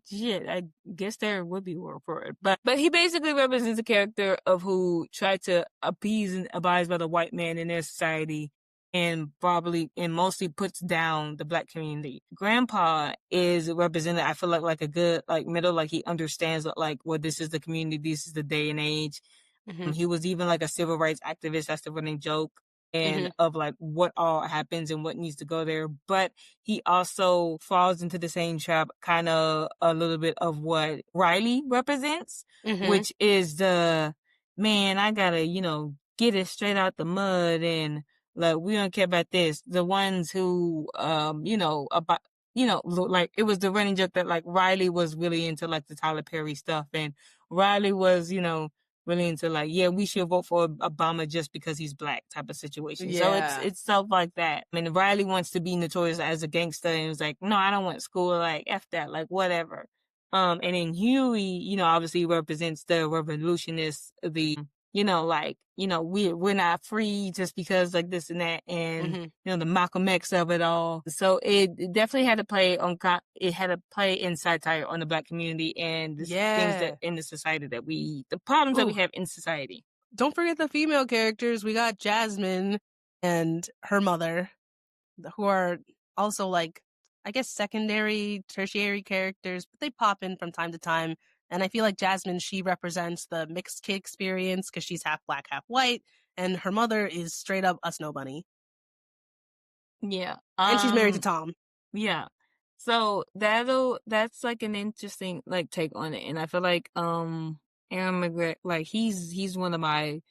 guess there would be a word for it, but he basically represents the character of who tried to appease and abide by the white man in their society and mostly puts down the Black community. Grandpa is represented, I feel like a good like middle, like he understands like well, this is the community, this is the day and age. Mm-hmm. He was even like a civil rights activist. That's the running joke. And of like what all happens and what needs to go there. But he also falls into the same trap, kind of a little bit of what Riley represents, which is the man, I gotta, get it straight out the mud and like we don't care about this. The ones who about like it was the running joke that like Riley was really into like the Tyler Perry stuff and Riley was, really into like, yeah, we should vote for Obama just because he's Black type of situation. Yeah. So it's stuff like that. I mean, Riley wants to be notorious as a gangster and was like, no, I don't want school, like F that, like whatever. And then Huey, obviously represents the revolutionists, we're not free just because like this and that, and the Malcolm X of it all. So it definitely had to play in satire on the Black community and the things that in the society the problems that we have in society. Don't forget the female characters. We got Jasmine and her mother, who are also like, I guess, secondary, tertiary characters, but they pop in from time to time. And I feel like Jasmine, she represents the mixed kid experience because she's half Black, half white, and her mother is straight up a snow bunny. Yeah. And she's married to Tom. Yeah. So that's like an interesting like take on it. And I feel like Aaron McGregor, like he's one of my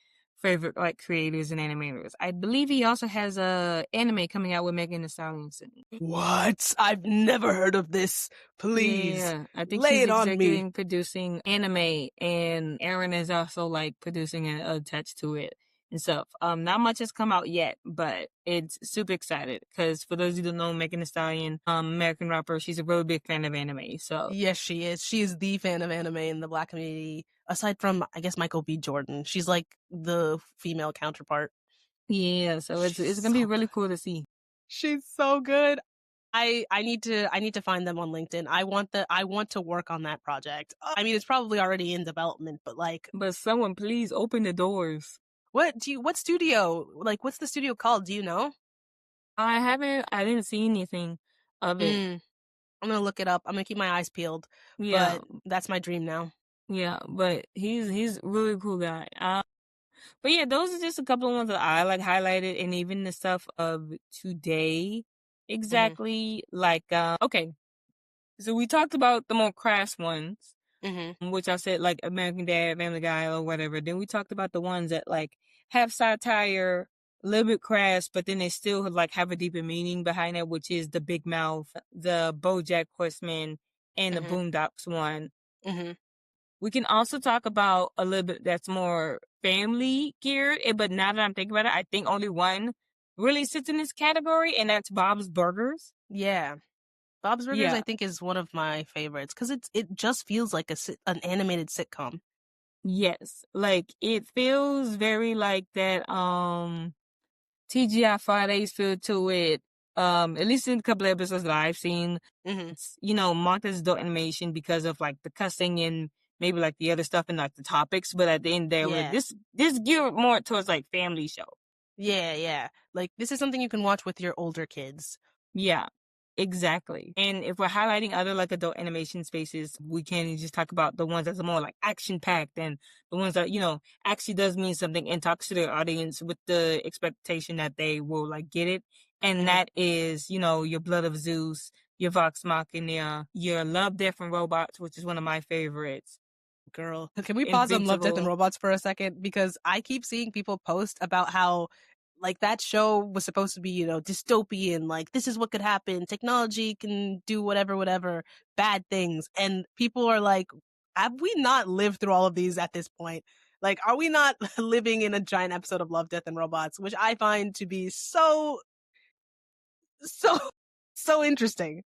favorite like creators and animators. I believe he also has a anime coming out with Megan Thee Stallion soon. What? I've never heard of this. Please. Yeah, I think lay he's it on me. producing anime, and Aaron is also like producing and attached to it and stuff. Not much has come out yet, but it's super excited because for those of you who don't know, Megan Thee Stallion, American rapper, she's a really big fan of anime. So yes, she is. She is the fan of anime in the Black community. Aside from, I guess, Michael B. Jordan, she's like the female counterpart. Yeah, so it's gonna be really cool to see. She's so good. I need to find them on LinkedIn. I want to work on that project. I mean, it's probably already in development, but someone please open the doors. what studio? Like, what's the studio called? Do you know? I didn't see anything of it. Mm, I'm gonna look it up. I'm gonna keep my eyes peeled, Yeah, but that's my dream now. yeah, but he's a really cool guy. But yeah, those are just a couple of ones that I like highlighted, and even the stuff of today, Mhm, exactly. Like, okay, so we talked about the more crass ones, mhm, which I said like American Dad, Family Guy, or whatever. Then we talked about the ones that like have satire, a little bit crass, but then they still like have a deeper meaning behind it, which is the Big Mouth, the BoJack Horseman, and the mhm, Boondocks one. mhm. We can also talk about a little bit that's more family geared, but now that I'm thinking about it, I think only one really sits in this category, and that's Bob's Burgers. Yeah. Bob's Burgers, I Yeah, think, is one of my favorites because it just feels like an animated sitcom. yes. Like it feels very like that TGI Fridays feel to it. At least in a couple of episodes that I've seen, Mhm. it's marked as adult animation because of like the cussing and maybe like the other stuff and like the topics. But at the end there, like, Yeah. this geared more towards like family show. Yeah, yeah. Like this is something you can watch with your older kids. Yeah, exactly. And if we're highlighting other like adult animation spaces, we can just talk about the ones that are more like action packed and the ones that, actually does mean something and talks to their audience with the expectation that they will like get it. And Mhm. that is, your Blood of Zeus, your Vox Machina, your Love, Death, and Robots, which is one of my favorites. Girl, can we pause on Love, Death, and Invincible. Robots for a second? Because I keep seeing people post about how, like, that show was supposed to be, dystopian. Like, this is what could happen. Technology can do whatever, whatever, bad things. And people are like, have we not lived through all of these at this point? Like, are we not living in a giant episode of Love, Death, and Robots, which I find to be so, so interesting.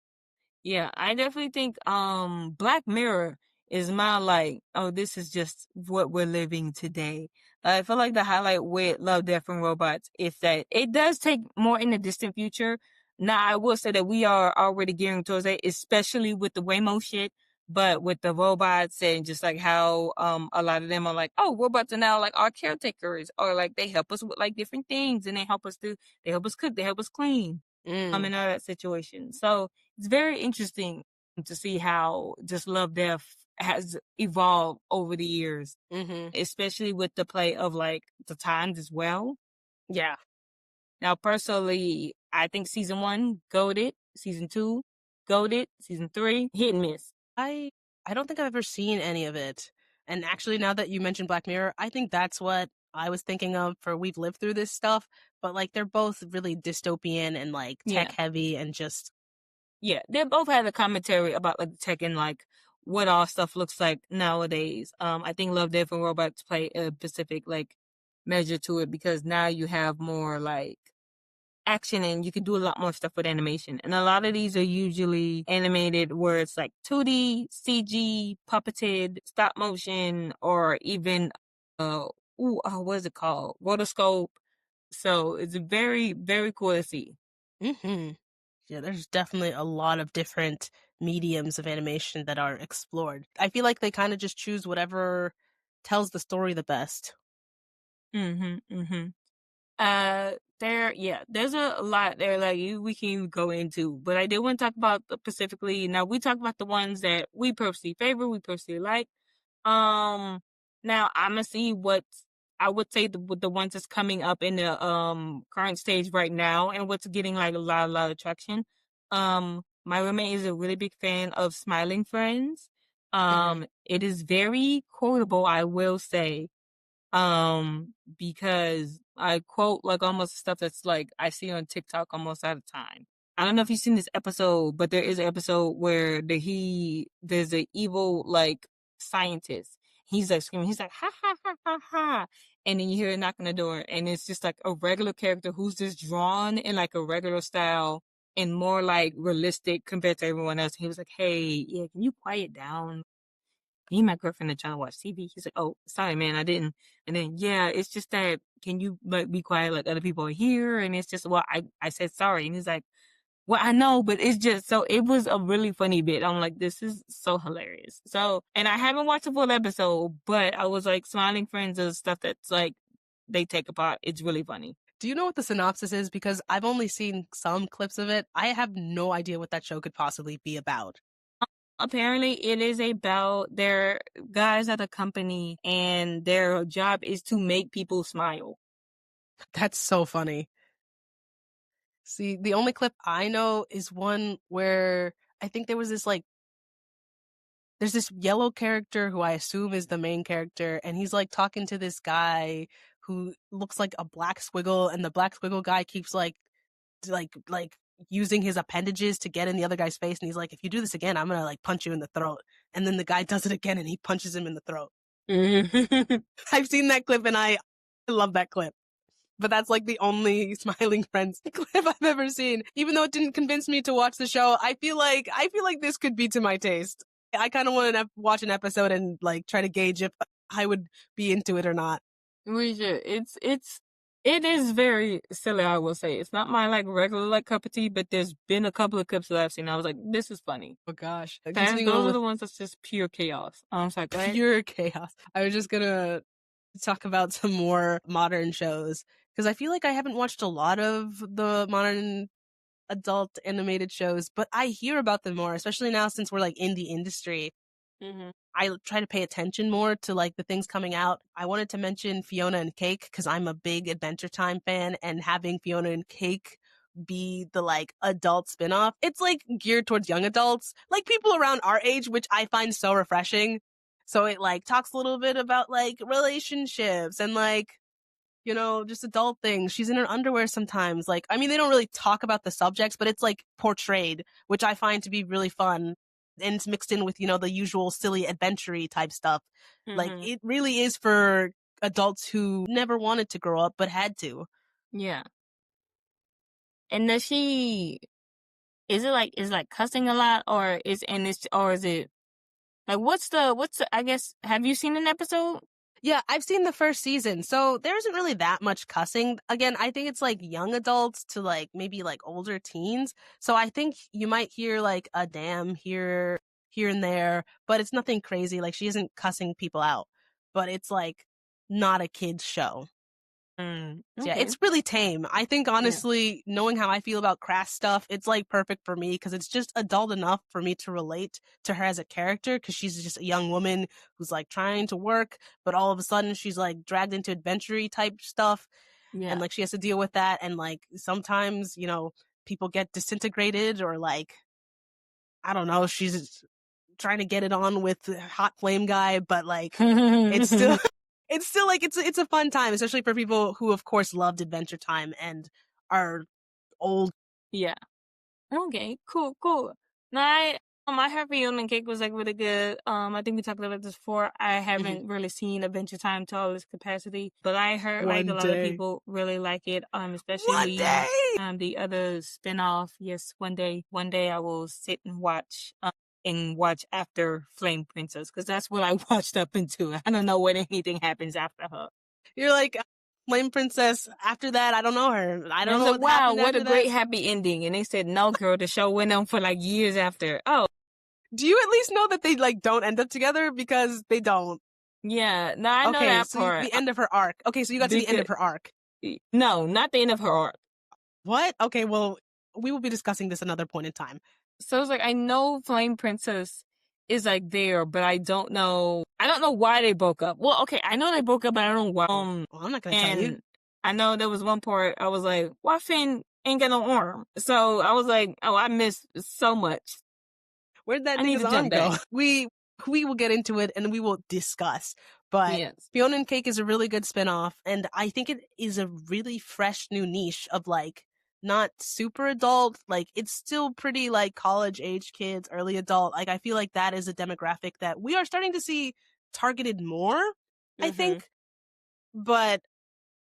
Yeah, I definitely think Black Mirror is my like, oh, this is just what we're living today. I feel like the highlight with Love, Death, and Robots is that it does take more in the distant future. Now, I will say that we are already gearing towards that, especially with the Waymo shit, but with the robots and just like how a lot of them are like, oh, robots are now like our caretakers, or like they help us with like different things, and they help us cook, they help us clean, Mm, in all that situation. So it's very interesting to see how just Love Death has evolved over the years, hmm. especially with the play of like the times as well. Yeah. Now, personally, I think season one, goated. Season two, goated. Season three, hit and miss. I I don't think I've ever seen any of it. And actually, now that you mentioned Black Mirror, I think that's what I was thinking of for We've Lived Through This stuff. But like they're both really dystopian and like tech Yeah. heavy and just Yeah. They both had a commentary about like tech and like what all stuff looks like nowadays. I think Love, Death, and Robots play a specific like measure to it because now you have more like action and you can do a lot more stuff with animation. And a lot of these are usually animated where it's like 2D, CG, puppeted, stop motion, or even what is it called? Rotoscope. So it's very, very cool to see. hmm. Yeah, there's definitely a lot of different mediums of animation that are explored. I feel like they kind of just choose whatever tells the story the best. Mm-hmm. Mm-hmm. There's a lot there like we can go into, but I did want to talk about specifically. Now we talk about the ones that we personally favor, we personally like. Um, Now I'm gonna see what I would say with the ones that's coming up in the current stage right now, and what's getting like a lot of traction. My roommate is a really big fan of Smiling Friends. Hmm. It is very quotable, I will say, because I quote like almost stuff that's like I see on TikTok almost all the time. I don't know if you've seen this episode, but there is an episode where there's an evil like scientist. He's like screaming, he's like ha ha ha ha ha, and then you hear a knock on the door, and it's just like a regular character who's just drawn in like a regular style and more like realistic compared to everyone else. He was like, "Hey, yeah, can you quiet down? Me and my girlfriend are trying to watch TV." He's like, "Oh, sorry, man, I didn't." And then, yeah, it's just that, can you like be quiet like other people are here? And it's just, well, I said sorry. And he's like, well, I know, but it's just, so it was a really funny bit. I'm like, this is so hilarious. So, and I haven't watched the full episode, but I was like, Smiling Friends is stuff that's like, they take apart. It's really funny. Do you know what the synopsis is? Because I've only seen some clips of it. I have no idea what that show could possibly be about. Apparently, it is about their guys at a company, and their job is to make people smile. That's so funny. See, the only clip I know is one where I think there was this like there's this yellow character who I assume is the main character, and he's like talking to this guy who looks like a black squiggle, and the black squiggle guy keeps like using his appendages to get in the other guy's face, and he's like, if you do this again, I'm gonna like punch you in the throat. And then the guy does it again and he punches him in the throat. I've seen that clip and I love that clip. But that's like the only Smiling Friends clip I've ever seen. Even though it didn't convince me to watch the show, I feel like this could be to my taste. I kind of want to watch an episode and like try to gauge if I would be into it or not. We should. It is very silly, I will say. It's not my like regular like cup of tea, but there's been a couple of clips that I've seen. I was like, this is funny. Oh gosh. Those are the ones that's just pure chaos. I'm sorry, go ahead. Pure chaos. I was just gonna talk about some more modern shows because I feel like I haven't watched a lot of the modern adult animated shows, but I hear about them more, especially now since we're like in the industry. Mm-hmm. I try to pay attention more to like the things coming out. I wanted to mention Fiona and Cake because I'm a big Adventure Time fan, and having Fiona and Cake be the like adult spinoff, it's like geared towards young adults, like people around our age, which I find so refreshing. So it like talks a little bit about like relationships and like, you know, just adult things. She's in her underwear sometimes. Like, I mean, they don't really talk about the subjects, but it's like portrayed, which I find to be really fun. And it's mixed in with, you know, the usual silly adventure-y type stuff. Mm-hmm. Like, it really is for adults who never wanted to grow up, but had to. Yeah. And is it like cussing a lot, or is it like, what's the, I guess, have you seen an episode? Yeah, I've seen the first season, so there isn't really that much cussing. Again, I think it's like young adults to like maybe like older teens. So I think you might hear like a damn here and there, but it's nothing crazy. Like she isn't cussing people out, but it's like not a kid's show. Okay. Yeah, it's really tame. I think honestly, knowing how I feel about crass stuff, it's like perfect for me because it's just adult enough for me to relate to her as a character because she's just a young woman who's like trying to work, but all of a sudden she's like dragged into adventure type stuff. Yeah. And like she has to deal with that. And like sometimes, you know, people get disintegrated or like, I don't know, she's trying to get it on with Hot Flame Guy, but like it's still it's still like it's a fun time, especially for people who of course loved Adventure Time and are old. Yeah. Okay. Cool. No, I heard Fiona and Cake was like really good. I think we talked about this before. I haven't really seen Adventure Time to all its capacity, but I heard like a lot of people really like it. Especially the other spinoff. Yes, one day I will sit and watch after Flame Princess because that's what I watched up into. I don't know when anything happens after her. You're like Flame Princess. After that, I don't know her. I don't know. Like, wow, what a great happy ending! And they said, no, girl, the show went on for like years after. Oh, do you at least know that they like don't end up together because they don't? Yeah, no, I know that so part. The end of her arc. Okay, so you got to the end of her arc. No, not the end of her arc. What? Okay, well, we will be discussing this another point in time. So it's like, I know Flame Princess is like there, but I don't know why they broke up. Well, okay, I know they broke up, but I don't know why. Well, I'm not gonna tell you. I know there was one part I was like, why Finn ain't got no arm? So I was like, oh, I missed so much. Where'd that nigga's arm go? We will get into it and we will discuss. But yes. Fiona and Cake is a really good spinoff, and I think it is a really fresh new niche of like not super adult, like it's still pretty like college age kids, early adult. Like I feel like that is a demographic that we are starting to see targeted more, I think, but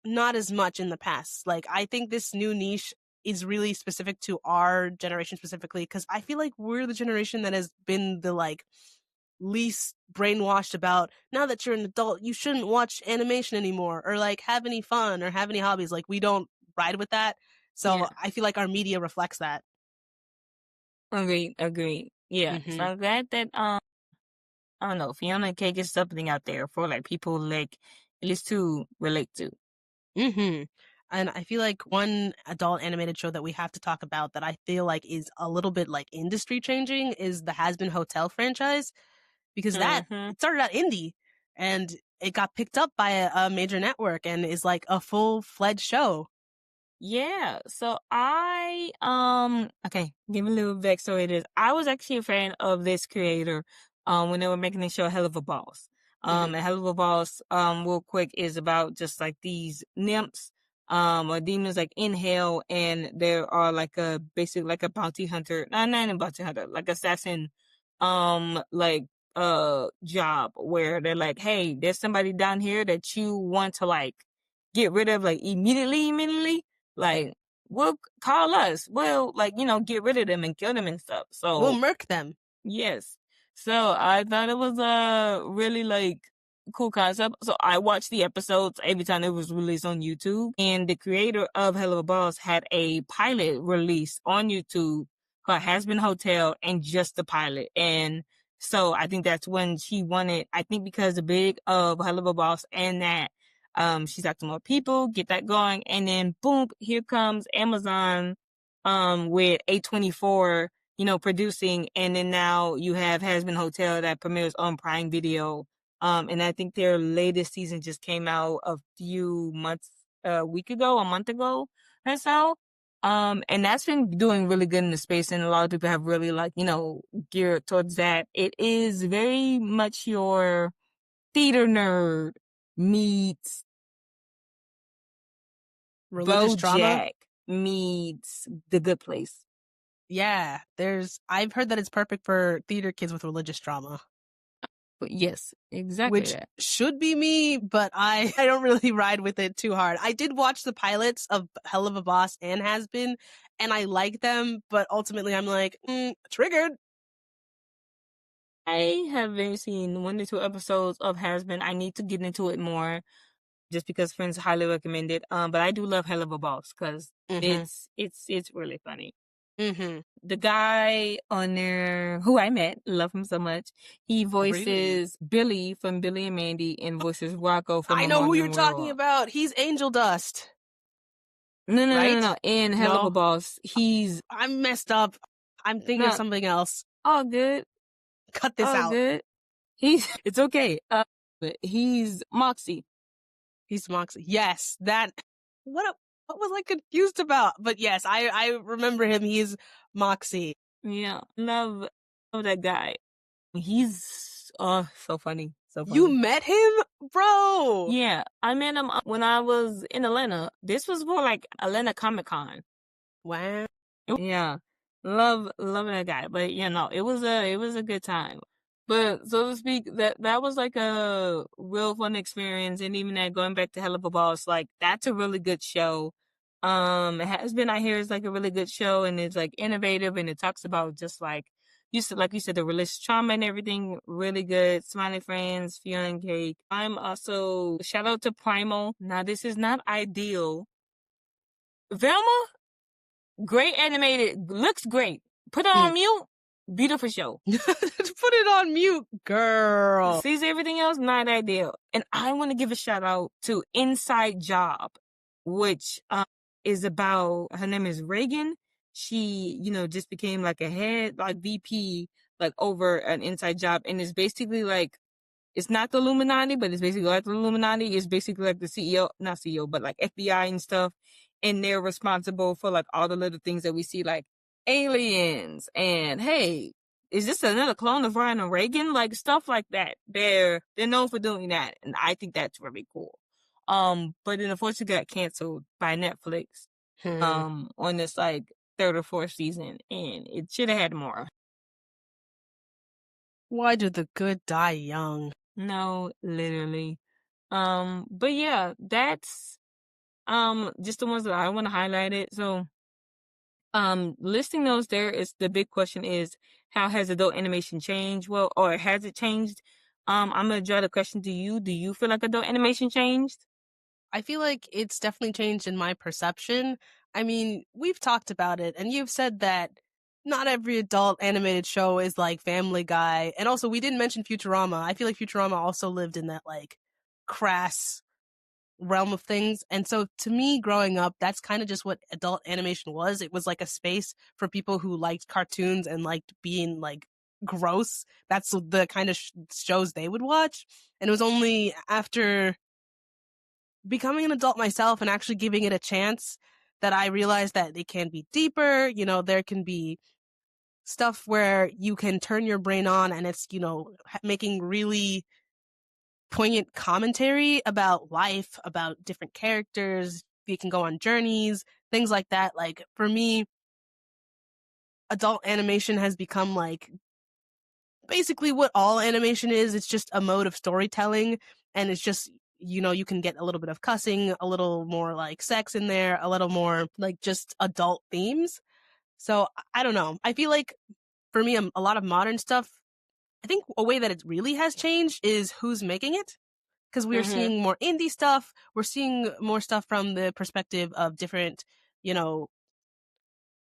not as much in the past. Like I think this new niche is really specific to our generation specifically, because I feel like we're the generation that has been the like least brainwashed about, now that you're an adult, you shouldn't watch animation anymore or like have any fun or have any hobbies. Like we don't ride with that. So I feel like our media reflects that. Agreed. Yeah. So I'm glad that I don't know, Fiona and Cake is something out there for like people like at least to relate to. And I feel like one adult animated show that we have to talk about that I feel like is a little bit like industry changing is the Has Been Hotel franchise, because that Mm-hmm. it started out indie and it got picked up by a major network and is like a full-fledged show. Yeah, so okay, give a little backstory to this. I was actually a fan of this creator when they were making the show Hell of a Boss. Mhm. And Hell of a Boss, real quick, is about just like these nymphs or demons like in hell, and there are like a basically like a bounty hunter, not a bounty hunter, like assassin like job where they're like, hey, there's somebody down here that you want to like get rid of like immediately, like, well, call us. Well, like, get rid of them and kill them and stuff. We'll So, murk them. yes. So I thought it was a really like cool concept. So I watched the episodes every time it was released on YouTube. And the creator of Hell of a Boss had a pilot released on YouTube called Has Been Hotel, and just the pilot. And so I think that's when she wanted, I think because the big of Hell of a Boss and that she's talked to more people, get that going, and then boom, here comes Amazon with A24, producing, and then now you have Has Been Hotel that premieres on Prime Video. And I think their latest season just came out a few months, a month ago or so. And that's been doing really good in the space, and a lot of people have really like, geared towards that. It is very much your theater nerd meets Religious drama. BoJack meets The Good Place. Yeah, I've heard that it's perfect for theater kids with religious drama, But yes, exactly which that. should be me, but I I don't really ride with it too hard. I did watch the pilots of Hell of a Boss and Has Been, and I like them, but ultimately I'm like, triggered. I have maybe seen 1 to 2 episodes of Has Been. I need to get into it more just because friends highly recommend it. But I do love Hell of a Boss because Mhm. it's really funny. Mhm. The guy on there who I met, love him so much. He Really? voices Billy from Billy and Mandy and voices Rocco from I A know More who you're Than talking World. about. He's Angel Dust, No, no, no, no, right? no. In Hell of a No, Boss, he's I'm messed up. I'm thinking of not something else. all good. Cut this All out. good. It's okay. But he's Moxie. He's Moxie. Yes, that. What was I confused about? But yes, I remember him. He's Moxie. Yeah, love that guy. He's so funny, so You funny. met him, bro. Yeah, I met him when I was in Atlanta. This was for like Atlanta Comic Con. Wow. Yeah, love that guy. But it was a good time. But so to speak, that was like a real fun experience. And even that going back to Hell of a Boss, like that's a really good show. It Has Been, I hear, is like a really good show, and it's like innovative, and it talks about just like you said, the religious trauma and everything. Really good. Smiley Friends, Fiona and Cake. I'm also shout out to Primal. Now this is not ideal. Velma, great animated, looks great. Put it on mute. Beautiful show. Put it on mute, girl. Sees everything else, not ideal. And I want to give a shout out to Inside Job, which is about, her name is Reagan. She, just became like a head, like VP, like over an inside job. And it's basically like, it's not the Illuminati, but it's basically like the Illuminati. It's basically like the CEO, not CEO, but like FBI and stuff. And they're responsible for like all the little things that we see, like aliens and hey, is this another clone of Ronald Reagan? Like stuff like that. They're known for doing that, and I think that's really cool. But then unfortunately got canceled by Netflix. On this like third or fourth season, and it should have had more. Why do the good die young? No, literally. But yeah, that's just the ones that I want to highlight it. So listing those there is the big question is how has adult animation changed? Well, or has it changed? I'm gonna draw the question to you. Do you feel like adult animation changed? I feel like it's definitely changed in my perception. I mean, we've talked about it, and you've said that not every adult animated show is like Family Guy. And also, we didn't mention Futurama. I feel like Futurama also lived in that like crass realm of things. And so to me, growing up, that's kind of just what adult animation was. It was like a space for people who liked cartoons and liked being like gross. That's the kind of shows they would watch. And it was only after becoming an adult myself and actually giving it a chance that I realized that it can be deeper. You know, there can be stuff where you can turn your brain on and it's, you know, making really poignant commentary about life, about different characters. You can go on journeys, things like that. Like for me, adult animation has become like basically what all animation is. It's just a mode of storytelling, and it's just, you know, you can get a little bit of cussing, a little more like sex in there, a little more like just adult themes. So I don't know. I feel like for me, a lot of modern stuff, I think a way that it really has changed is who's making it. Because we're Mm-hmm. seeing more indie stuff. We're seeing more stuff from the perspective of different, you know,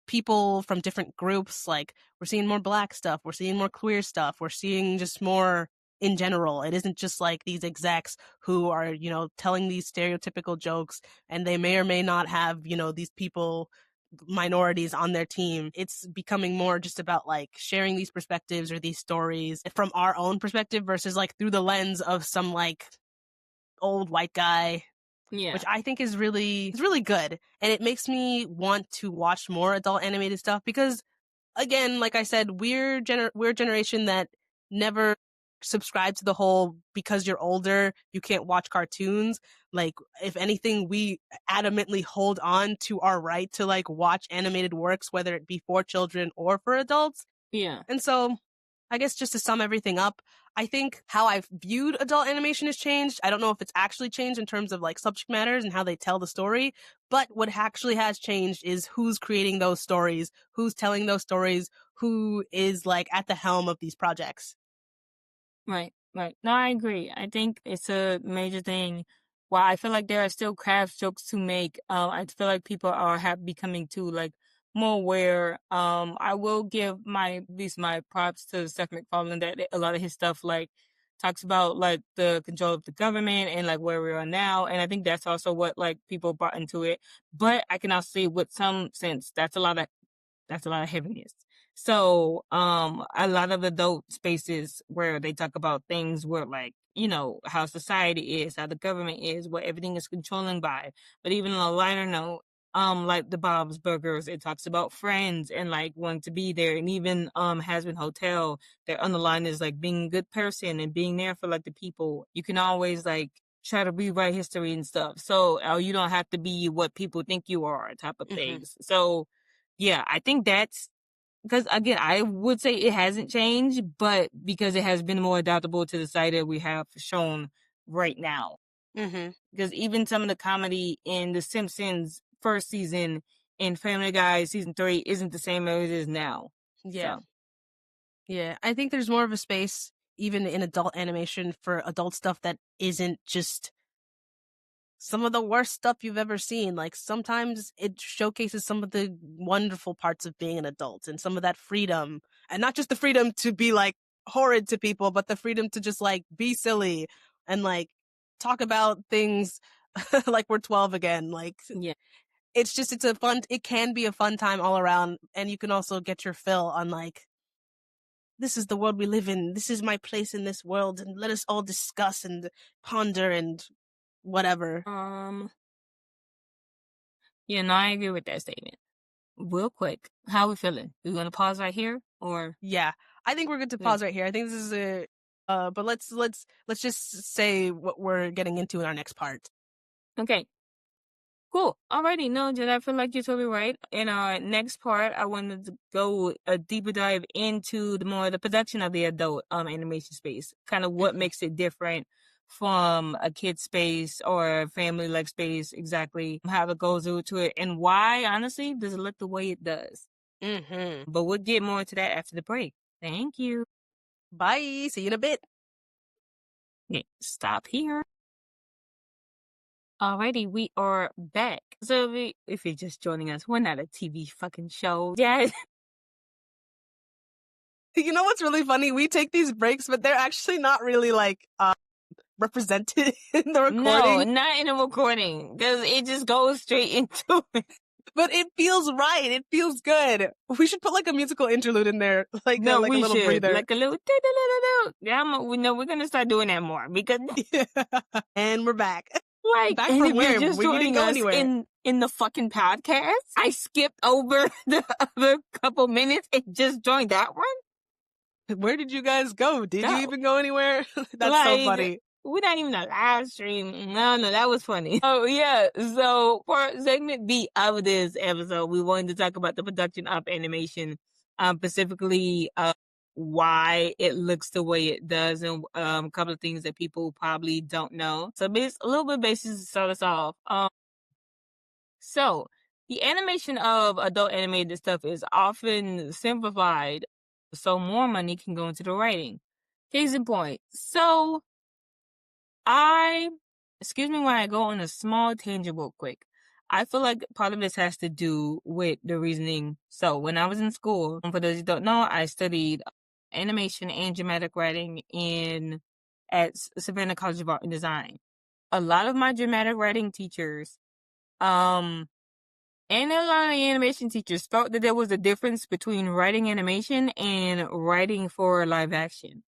people from different groups. Like we're seeing more black stuff. We're seeing more queer stuff. We're seeing just more in general. It isn't just like these execs who are, you know, telling these stereotypical jokes and they may or may not have, you know, these people minorities on their team. It's becoming more just about like sharing these perspectives or these stories from our own perspective versus like through the lens of some like old white guy, Yeah. which I think is really good. And it makes me want to watch more adult animated stuff because again, like I said, we're a generation that never subscribed to the whole because you're older, you can't watch cartoons. Like if anything, we adamantly hold on to our right to like watch animated works, whether it be for children or for adults. Yeah. And so I guess just to sum everything up, I think how I've viewed adult animation has changed. I don't know if it's actually changed in terms of like subject matters and how they tell the story, but what actually has changed is who's creating those stories, who's telling those stories, who is like at the helm of these projects. Right, right. No, I agree. I think it's a major thing. While I feel like there are still craft jokes to make, I feel like people are have becoming too like more aware. I will give my at least my props to Seth MacFarlane that a lot of his stuff like talks about like the control of the government and like where we are now, and I think that's also what like people brought into it. But I can also see with some sense that's a lot of heaviness. So, a lot of adult spaces where they talk about things where like, you know, how society is, how the government is, what everything is controlling by. But even on a lighter note, like the Bob's Burgers, it talks about friends and like wanting to be there. And even Hasbin Hotel, their underline is like being a good person and being there for like the people. You can always like try to rewrite history and stuff. So, you don't have to be what people think you are, type of Mm-hmm. things. So yeah, I think that's because again, I would say it hasn't changed, but because it has been more adaptable to the site that we have shown right now. Mm-hmm. Because even some of the comedy in The Simpsons first season and Family Guy season 3 isn't the same as it is now. Yeah. So Yeah. I think there's more of a space, even in adult animation, for adult stuff that isn't just some of the worst stuff you've ever seen. Like sometimes it showcases some of the wonderful parts of being an adult and some of that freedom. And not just the freedom to be like horrid to people, but the freedom to just like be silly and like talk about things like we're 12 again. Like yeah. it can be a fun time all around. And you can also get your fill on like, this is the world we live in. This is my place in this world. And let us all discuss and ponder and whatever. Um yeah, no, I agree with that statement. Real quick, how we feeling? We gonna pause right here or Yeah, I think we're good to yeah. pause right here. I think this is a, but let's just say what we're getting into in our next part. Okay. Cool. Alrighty, no, Jen, I feel like you're totally right. In our next part, I wanted to go a deeper dive into the production of the adult animation space. Kind of what Mm-hmm. makes it different from a kid space or a family like space, exactly how it goes into it, and why honestly does it look the way it does. Mm-hmm. But we'll get more into that after the break. Thank you. Bye. See you in a bit. Okay, stop here. Alrighty, we are back. So if you're just joining us, we're not a TV fucking show. Yeah. You know what's really funny? We take these breaks, but they're actually not really like represented in the recording. No, not in the recording, because it just goes straight into it. But it feels right. It feels good. We should put like a musical interlude in there, like No, a we little should. breather. Like a little. Yeah, we know we're gonna start doing that more because. And we're back. Like, Back and from if where? you're just We didn't joining go us anywhere. in the fucking podcast, I skipped over the other couple minutes and just joined that one. Where did you guys go? Did you even go anywhere? That's like, so funny. We're not even a live stream. No, that was funny. Oh, yeah. So for segment B of this episode, we wanted to talk about the production of animation, specifically why it looks the way it does, and a couple of things that people probably don't know. So a little bit basis to start us off. So the animation of adult animated stuff is often simplified, so more money can go into the writing. Case in point. So excuse me while I go on a small tangent real quick. I feel like part of this has to do with the reasoning. So when I was in school, for those who don't know, I studied animation and dramatic writing at Savannah College of Art and Design. A lot of my dramatic writing teachers, and a lot of the animation teachers felt that there was a difference between writing animation and writing for live action.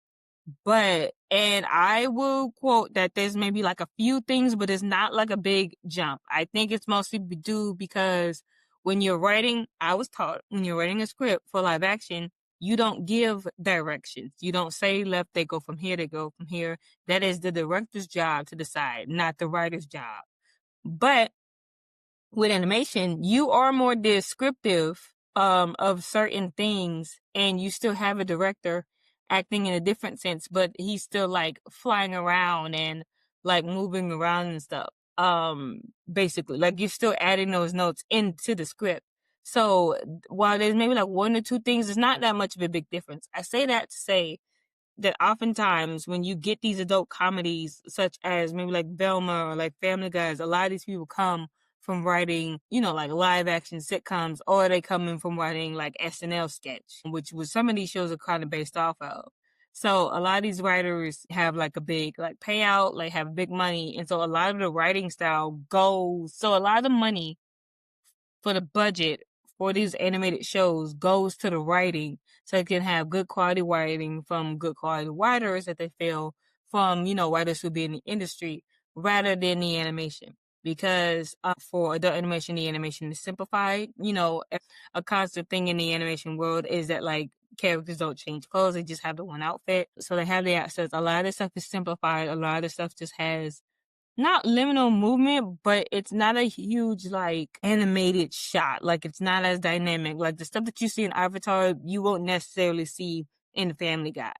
And I will quote that there's maybe like a few things, but it's not like a big jump. I think it's mostly due because when you're writing, I was taught when you're writing a script for live action, you don't give directions. You don't say left, they go from here, they go from here. That is the director's job to decide, not the writer's job. But with animation, you are more descriptive of certain things, and you still have a director acting in a different sense, but he's still like flying around and like moving around and stuff. Basically, like you're still adding those notes into the script. So while there's maybe like one or two things, it's not that much of a big difference. I say that to say that oftentimes when you get these adult comedies, such as maybe like Velma or like Family Guys, a lot of these people come from writing, like live action sitcoms, or they come in from writing like SNL sketch, which was some of these shows are kind of based off of. So a lot of these writers have like a big like payout, like have big money. And so a lot of the writing style so a lot of the money for the budget for these animated shows goes to the writing, so it can have good quality writing from good quality writers that they feel from, writers who be in the industry rather than the animation. Because for adult animation, the animation is simplified. A constant thing in the animation world is that like characters don't change clothes, they just have the one outfit. So they have the access. A lot of the stuff is simplified. A lot of the stuff just has not liminal movement, but it's not a huge like animated shot. Like it's not as dynamic. Like the stuff that you see in Avatar, you won't necessarily see in Family Guy.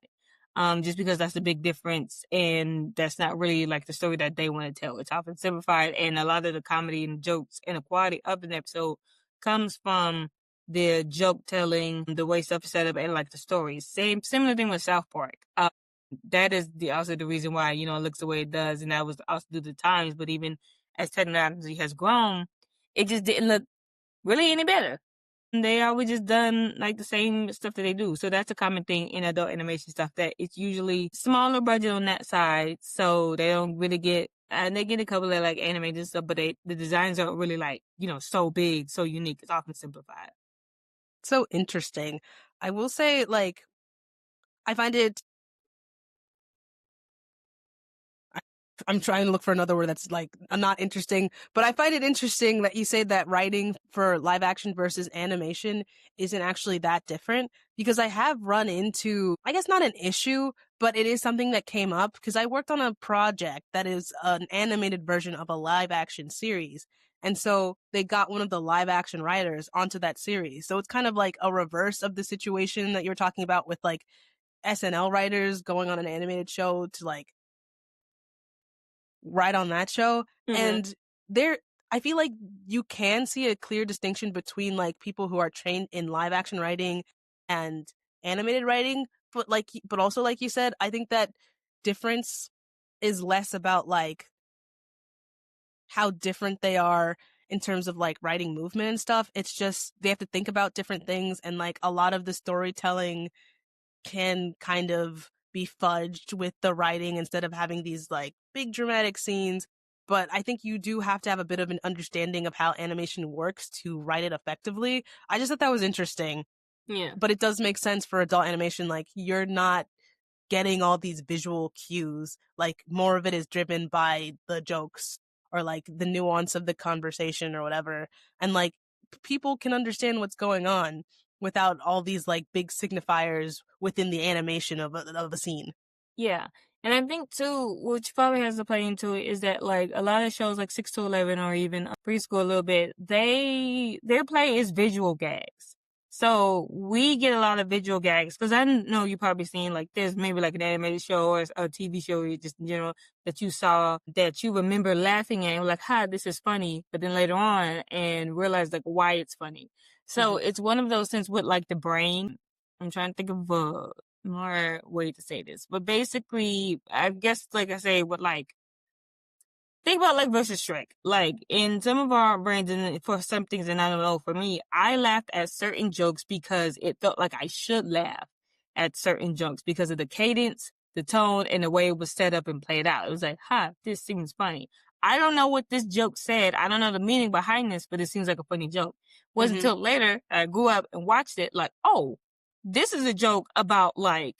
Just because that's a big difference, and that's not really like the story that they want to tell. It's often simplified, and a lot of the comedy and jokes and the quality of an episode comes from the joke telling, the way stuff is set up, and like the stories. Similar thing with South Park. That is also the reason why, it looks the way it does. And that was also due to the times. But even as technology has grown, it just didn't look really any better. And they always just done like the same stuff that they do. So that's a common thing in adult animation stuff, that it's usually smaller budget on that side. So they don't really get, and they get a couple of like animated stuff, but the designs aren't really like, so big, so unique. It's often simplified. So interesting. I will say, like, I find it, I'm trying to look for another word that's like not interesting, but I find it interesting that you say that writing for live action versus animation isn't actually that different, because I have run into, I guess not an issue, but it is something that came up because I worked on a project that is an animated version of a live action series. And so they got one of the live action writers onto that series. So it's kind of like a reverse of the situation that you were talking about with like SNL writers going on an animated show to like write on that show. Mm-hmm. And I feel like you can see a clear distinction between like people who are trained in live action writing and animated writing, but also like you said, I think that difference is less about like how different they are in terms of like writing movement and stuff. It's just they have to think about different things, and like a lot of the storytelling can kind of be fudged with the writing instead of having these like big dramatic scenes, but I think you do have to have a bit of an understanding of how animation works to write it effectively. I just thought that was interesting, Yeah. but it does make sense for adult animation. Like, you're not getting all these visual cues. Like, more of it is driven by the jokes or like the nuance of the conversation or whatever. And like, people can understand what's going on without all these like big signifiers within the animation of a scene. Yeah. And I think too, which probably has to play into it, is that like a lot of shows like 6 to 11 or even preschool a little bit, their play is visual gags. So we get a lot of visual gags because I know you probably seen like there's maybe like an animated show or a TV show or just in general that you saw that you remember laughing at and like, ha, this is funny. But then later on and realize like why it's funny. So Mm-hmm. it's one of those things with like the brain. I'm trying to think of more way to say this, but basically, I guess, like I say, with like, think about like versus Shrek. Like in some of our brains, and for some things, and I don't know, for me, I laughed at certain jokes because it felt like I should laugh at certain jokes because of the cadence, the tone, and the way it was set up and played out. It was like, ha, this seems funny. I don't know what this joke said. I don't know the meaning behind this, but it seems like a funny joke. Wasn't Mm-hmm. until later I grew up and watched it, like, oh, this is a joke about like,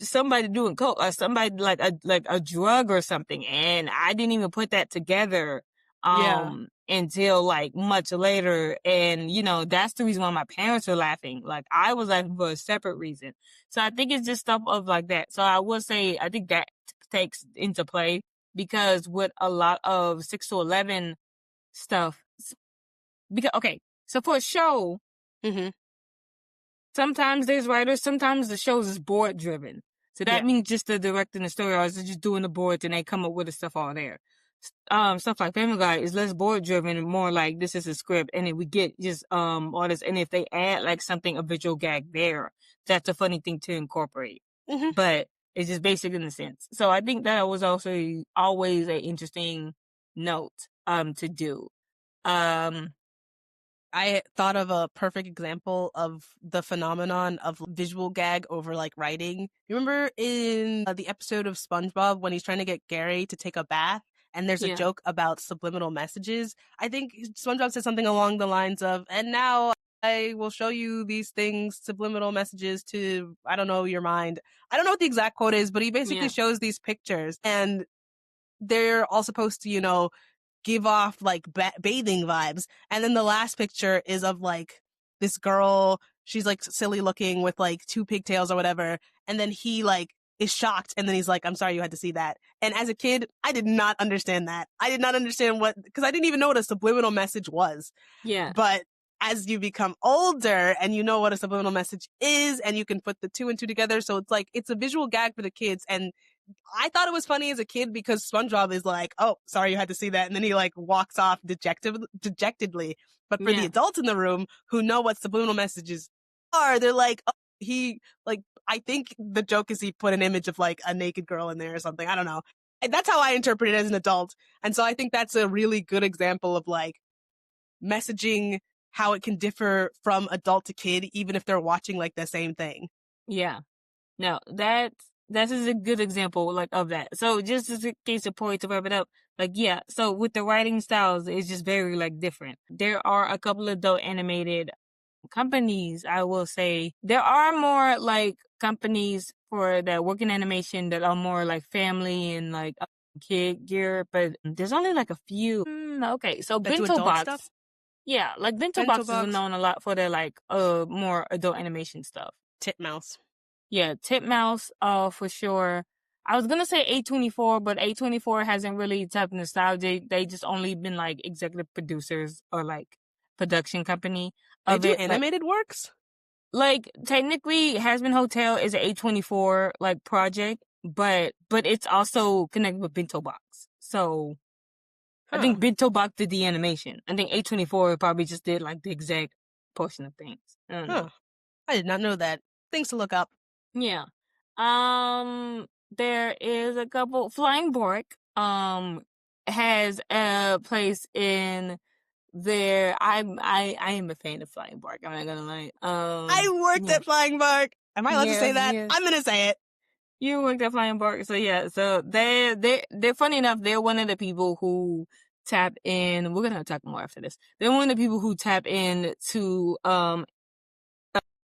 somebody doing coke or somebody like a drug or something, and I didn't even put that together Yeah. until like much later. And that's the reason why my parents were laughing. Like I was laughing for a separate reason. So I think it's just stuff of like that. So I will say I think that takes into play because with a lot of 6 to 11 stuff, because okay, so for a show, Mm-hmm. sometimes there's writers, sometimes the shows is board driven. So that Yeah. means just the director and the story artists are just doing the boards and they come up with the stuff all there. Stuff like Family Guy is less board driven and more like this is a script, and then we get just artists, and if they add like something, a visual gag there, that's a funny thing to incorporate. Mm-hmm. But it's just basic in a sense. So I think that was also always an interesting note to do. Um I thought of a perfect example of the phenomenon of visual gag over like writing. You remember in the episode of SpongeBob when he's trying to get Gary to take a bath and there's a yeah. joke about subliminal messages? I think SpongeBob says something along the lines of, and now I will show you these things, subliminal messages to, I don't know, your mind. I don't know what the exact quote is, but he basically Yeah. shows these pictures and they're all supposed to, give off like bathing vibes. And then the last picture is of like this girl. She's like silly looking with like two pigtails or whatever. And then he like is shocked. And then he's like, I'm sorry you had to see that. And as a kid, I did not understand that. I did not understand because I didn't even know what a subliminal message was. Yeah. But as you become older and you know what a subliminal message is and you can put the two and two together. So it's like, it's a visual gag for the kids. And I thought it was funny as a kid because SpongeBob is like, "Oh, sorry you had to see that," and then he like walks off dejectedly. But for the Yeah. adults in the room who know what subliminal messages are, they're like, "Oh, he like." I think the joke is he put an image of like a naked girl in there or something. I don't know. And that's how I interpret it as an adult. And so I think that's a really good example of like messaging, how it can differ from adult to kid, even if they're watching like the same thing. Yeah. No, that is a good example like of that. So just as a case of point to wrap it up, like yeah, so with the writing styles, it's just very like different. There are a couple of adult animated companies, I will say. There are more like companies for that work in animation that are more like family and like kid gear, but there's only like a few. Okay, so That do Bento adult Box. stuff. Yeah, like Bento Bento Box is Box, known a lot for their like more adult animation stuff. Titmouse. Yeah, Titmouse, for sure. I was gonna say A24, but A24 hasn't really tapped in the style. They just only been like executive producers or like production company They of do it. animated works? Like technically, Hazbin Hotel is an A24 like project, but it's also connected with Bento Box. So I Huh. think Bento Box did the animation. I think A24 probably just did like the exact portion of things. I don't know. Huh. I did not know that. Things to look up. Yeah. There is a couple. Flying Bork, has a place in there. I am a fan of Flying Bork. I'm not gonna lie. I worked Yeah. at Flying Bark. Am I allowed to Yeah, say that? yeah. I'm gonna say it. You worked at Flying Bark, so yeah. So they're funny enough. They're one of the people who tap in. We're gonna talk more after this. They're one of the people who tap in to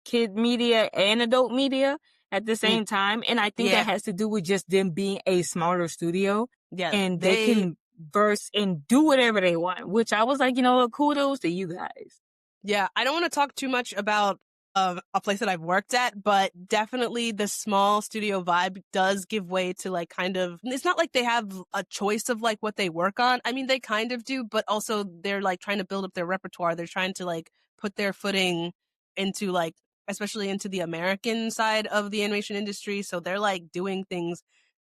kid media and adult media at the Mm, same time, and I think yeah, that has to do with just them being a smaller studio, yeah, and they they can verse and do whatever they want. Which I was like, you know what, kudos to you guys. Yeah, I don't want to talk too much about a place that I've worked at, but definitely the small studio vibe does give way to like kind of, it's not like they have a choice of like what they work on. I mean, they kind of do, but also they're like trying to build up their repertoire. They're trying to like put their footing into like, especially into the American side of the animation industry. So they're like doing things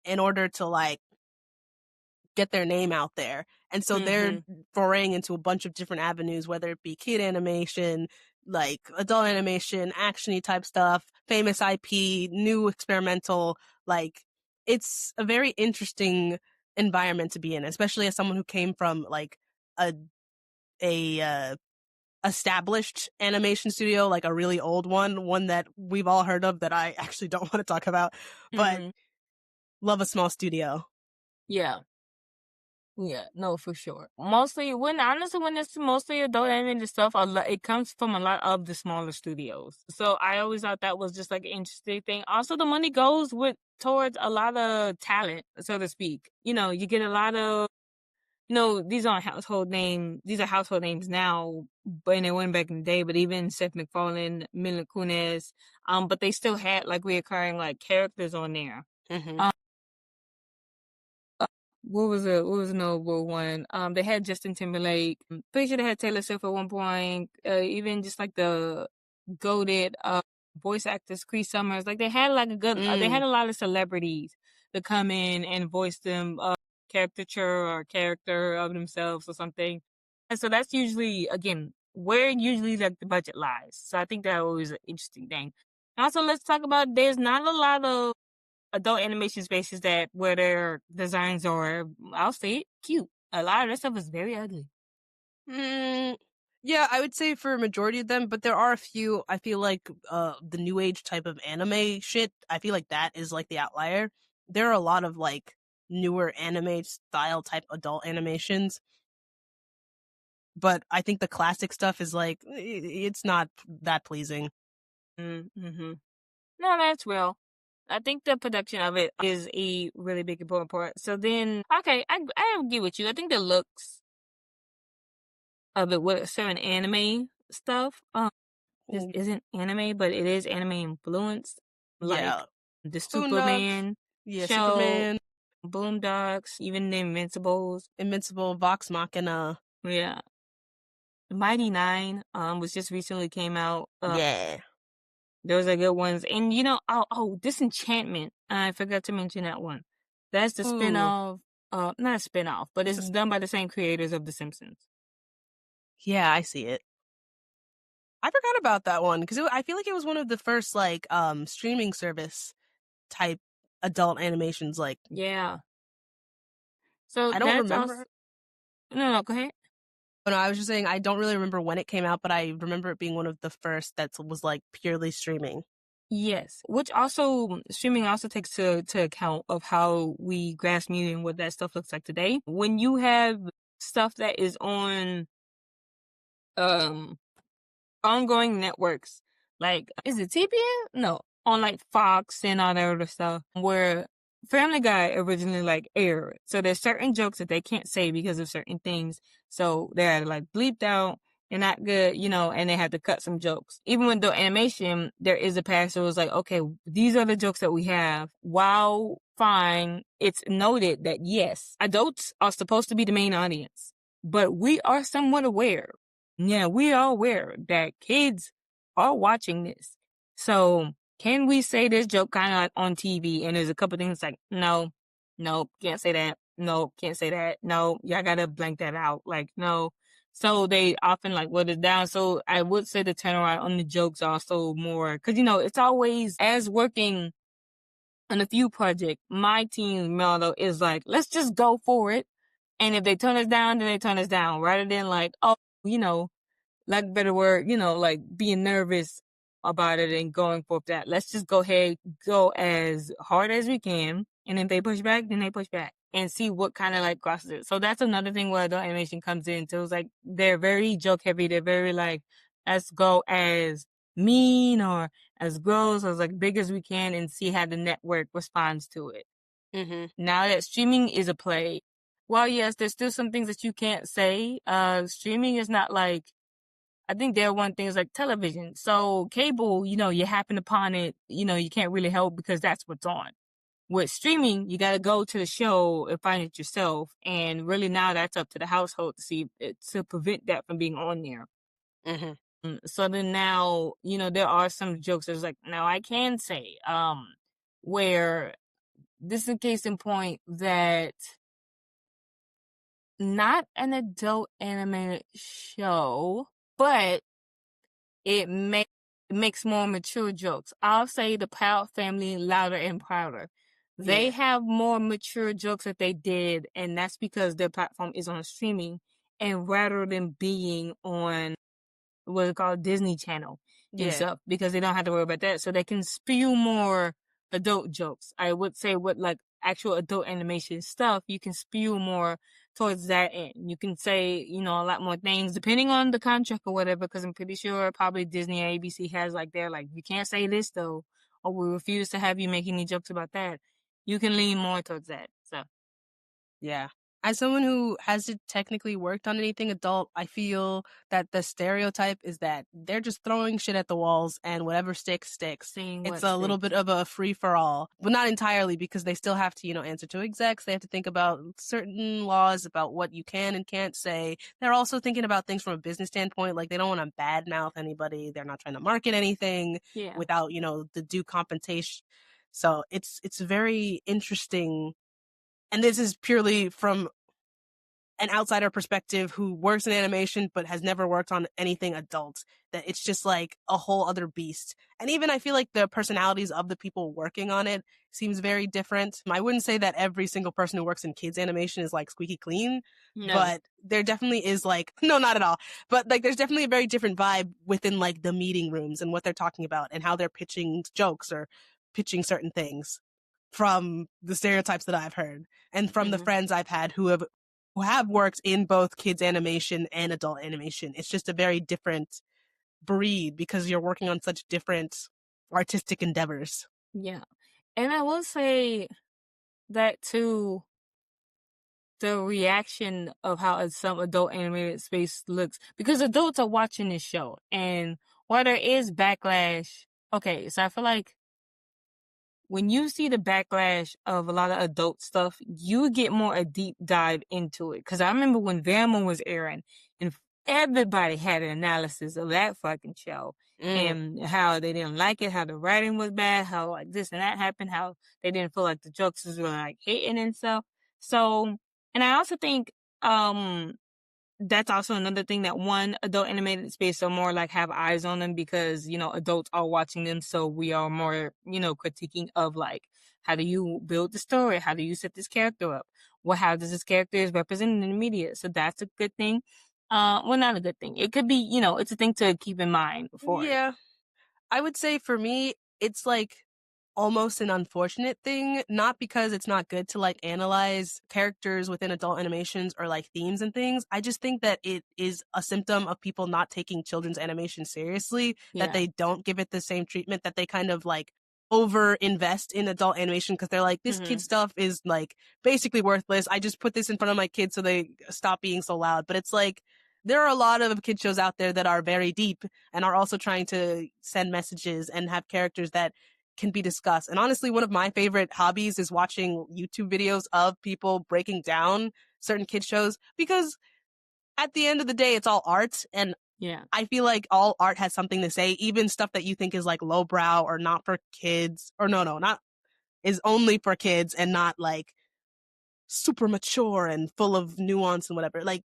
in order to like get their name out there. And so they're Mm-hmm. foraying into a bunch of different avenues, whether it be kid animation, like adult animation, actiony type stuff, famous IP, new experimental. Like it's a very interesting environment to be in, especially as someone who came from like a a established animation studio, like a really old one that we've all heard of that I actually don't want to talk about, but Mm-hmm. love a small studio. Yeah. Yeah, no, for sure. Mostly, when it's mostly adult animated stuff, it comes from a lot of the smaller studios. So I always thought that was just like an interesting thing. Also, the money goes towards a lot of talent, so to speak. You know, you get a lot of, these aren't household names. These are household names now, but and they went back in the day. But even Seth MacFarlane, Mila Kunis, but they still had like reoccurring like characters on there. Mm-hmm. What was a notable one? They had Justin Timberlake. Pretty sure they had Taylor Swift at one point. Even just like the goated voice actors, Cree Summers. Like they had like they had Mm. a lot of celebrities to come in and voice them caricature or character of themselves or something. And so that's usually again where usually like the budget lies. So I think that was an interesting thing. Also, let's talk about there's not a lot of adult animation spaces that where their designs are, I'll say it, cute. A lot of that stuff is very ugly. Mm, yeah, I would say for a majority of them, but there are a few. I feel like the new age type of anime shit, I feel like that is like the outlier. There are a lot of like newer anime style type adult animations, but I think the classic stuff is like it's not that pleasing. Mm-hmm. No, that's real. I think the production of it is a really big important part. So then, okay, I agree with you. I think the looks of it with certain anime stuff, this Mm, isn't anime, but it is anime influenced, like yeah, the Spoon Dog, Superman yeah, show, Superman, Boondocks, even the Invincibles. Invincible, Vox Machina, Yeah, Mighty Nine was just recently came out. yeah. Those are good ones. And Disenchantment. I forgot to mention that one. That's the Ooh, spin-off, not a spin-off, but it's it's just done by the same creators of The Simpsons. yeah, I see it. I forgot about that one because I feel like it was one of the first like streaming service type adult animations. Like Yeah. So I don't that's also remember. no, go ahead. But no, I was just saying I don't really remember when it came out, but I remember it being one of the first that was like purely streaming. Yes. Which also streaming also takes to account of how we grasp media and what that stuff looks like today. When you have stuff that is on um ongoing networks. Like, is it TBN? No, on like Fox and all that other stuff where Family Guy originally like aired. So there's certain jokes that they can't say because of certain things. So they're like bleeped out. They're not good, and they have to cut some jokes. Even with the animation, there is a pass that was like, okay, these are the jokes that we have. While fine, it's noted that yes, adults are supposed to be the main audience, but we are somewhat aware, yeah, we are aware that kids are watching this. So can we say this joke kind of like on TV? And there's a couple things like, no, no, can't say that. No, can't say that. No, y'all gotta blank that out. Like, no. So they often like what it down. So I would say the turnaround on the jokes also more, cause it's always as working on a few project. My team motto is like, let's just go for it. And if they turn us down, then they turn us down rather than like, oh, you know, like better word, like being nervous. about it and going forth that. Let's just go ahead, go as hard as we can. And if they push back, then they push back and see what kind of like crosses it. So that's another thing where adult animation comes in. So it's like, they're very joke heavy. They're very like, let's go as mean or as gross or as like big as we can and see how the network responds to it. Mm-hmm. Now that streaming is a play, well, yes, there's still some things that you can't say. Streaming is not like, I think there are one things like television. So cable, you happen upon it, you can't really help because that's what's on. With streaming, you got to go to the show and find it yourself. And really now that's up to the household to see to prevent that from being on there. Mm-hmm. So then now, there are some jokes that's like, now I can say, where this is a case in point that not an adult animated show, but it makes more mature jokes. I'll say the Proud Family, Louder and Prouder. They Yeah. have more mature jokes that they did, and that's because their platform is on streaming, and rather than being on what is called Disney Channel and Yeah. stuff, because they don't have to worry about that, so they can spew more adult jokes. I would say with like actual adult animation stuff, you can spew more towards that end. You can say, a lot more things depending on the contract or whatever, because I'm pretty sure probably Disney or ABC has like, they're like, you can't say this though, or we refuse to have you make any jokes about that. You can lean more towards that. So Yeah. As someone who hasn't technically worked on anything adult, I feel that the stereotype is that they're just throwing shit at the walls and whatever sticks, sticks. seeing It's what a little sticks. bit of a free for all, but not entirely because they still have to, answer to execs. They have to think about certain laws about what you can and can't say. They're also thinking about things from a business standpoint. Like they don't want to badmouth anybody. They're not trying to market anything Yeah. without, the due compensation. So it's very interesting, and this is purely from an outsider perspective who works in animation but has never worked on anything adult, that it's just like a whole other beast. And even I feel like the personalities of the people working on it seems very different. I wouldn't say that every single person who works in kids animation is like squeaky clean, No. but there definitely is like, no, not at all, but like there's definitely a very different vibe within like the meeting rooms and what they're talking about and how they're pitching jokes or pitching certain things, from the stereotypes that I've heard and from the Hmm. friends I've had who have worked in both kids animation and adult animation. It's just a very different breed because you're working on such different artistic endeavors. Yeah. And I will say that too, the reaction of how some adult animated space looks, because adults are watching this show, and while there is backlash, okay, so I feel like when you see the backlash of a lot of adult stuff, you get more a deep dive into it. Because I remember when Velma was airing, and everybody had an analysis of that fucking show Mm. and how they didn't like it, how the writing was bad, how like this and that happened, how they didn't feel like the jokes was really like hitting and stuff. So, and I also think that's also another thing, that one, adult animated space are more like have eyes on them because, adults are watching them. So we are more, critiquing of like, how do you build the story? How do you set this character up? Well, how does this character is represented in the media? So that's a good thing. Well, not a good thing. It could be, it's a thing to keep in mind for it. Yeah, I would say for me, it's like almost an unfortunate thing, not because it's not good to like analyze characters within adult animations or like themes and things. I just think that it is a symptom of people not taking children's animation seriously, that Yeah. they don't give it the same treatment, that they kind of like over invest in adult animation because they're like, this kid Hmm. stuff is like basically worthless. I just put this in front of my kids so they stop being so loud. But it's like, there are a lot of kid shows out there that are very deep and are also trying to send messages and have characters that can be discussed. And honestly, one of my favorite hobbies is watching YouTube videos of people breaking down certain kid shows, because at the end of the day, it's all art. And Yeah. I feel like all art has something to say, even stuff that you think is like lowbrow or not for kids, or no, not is only for kids and not like super mature and full of nuance and whatever. Like,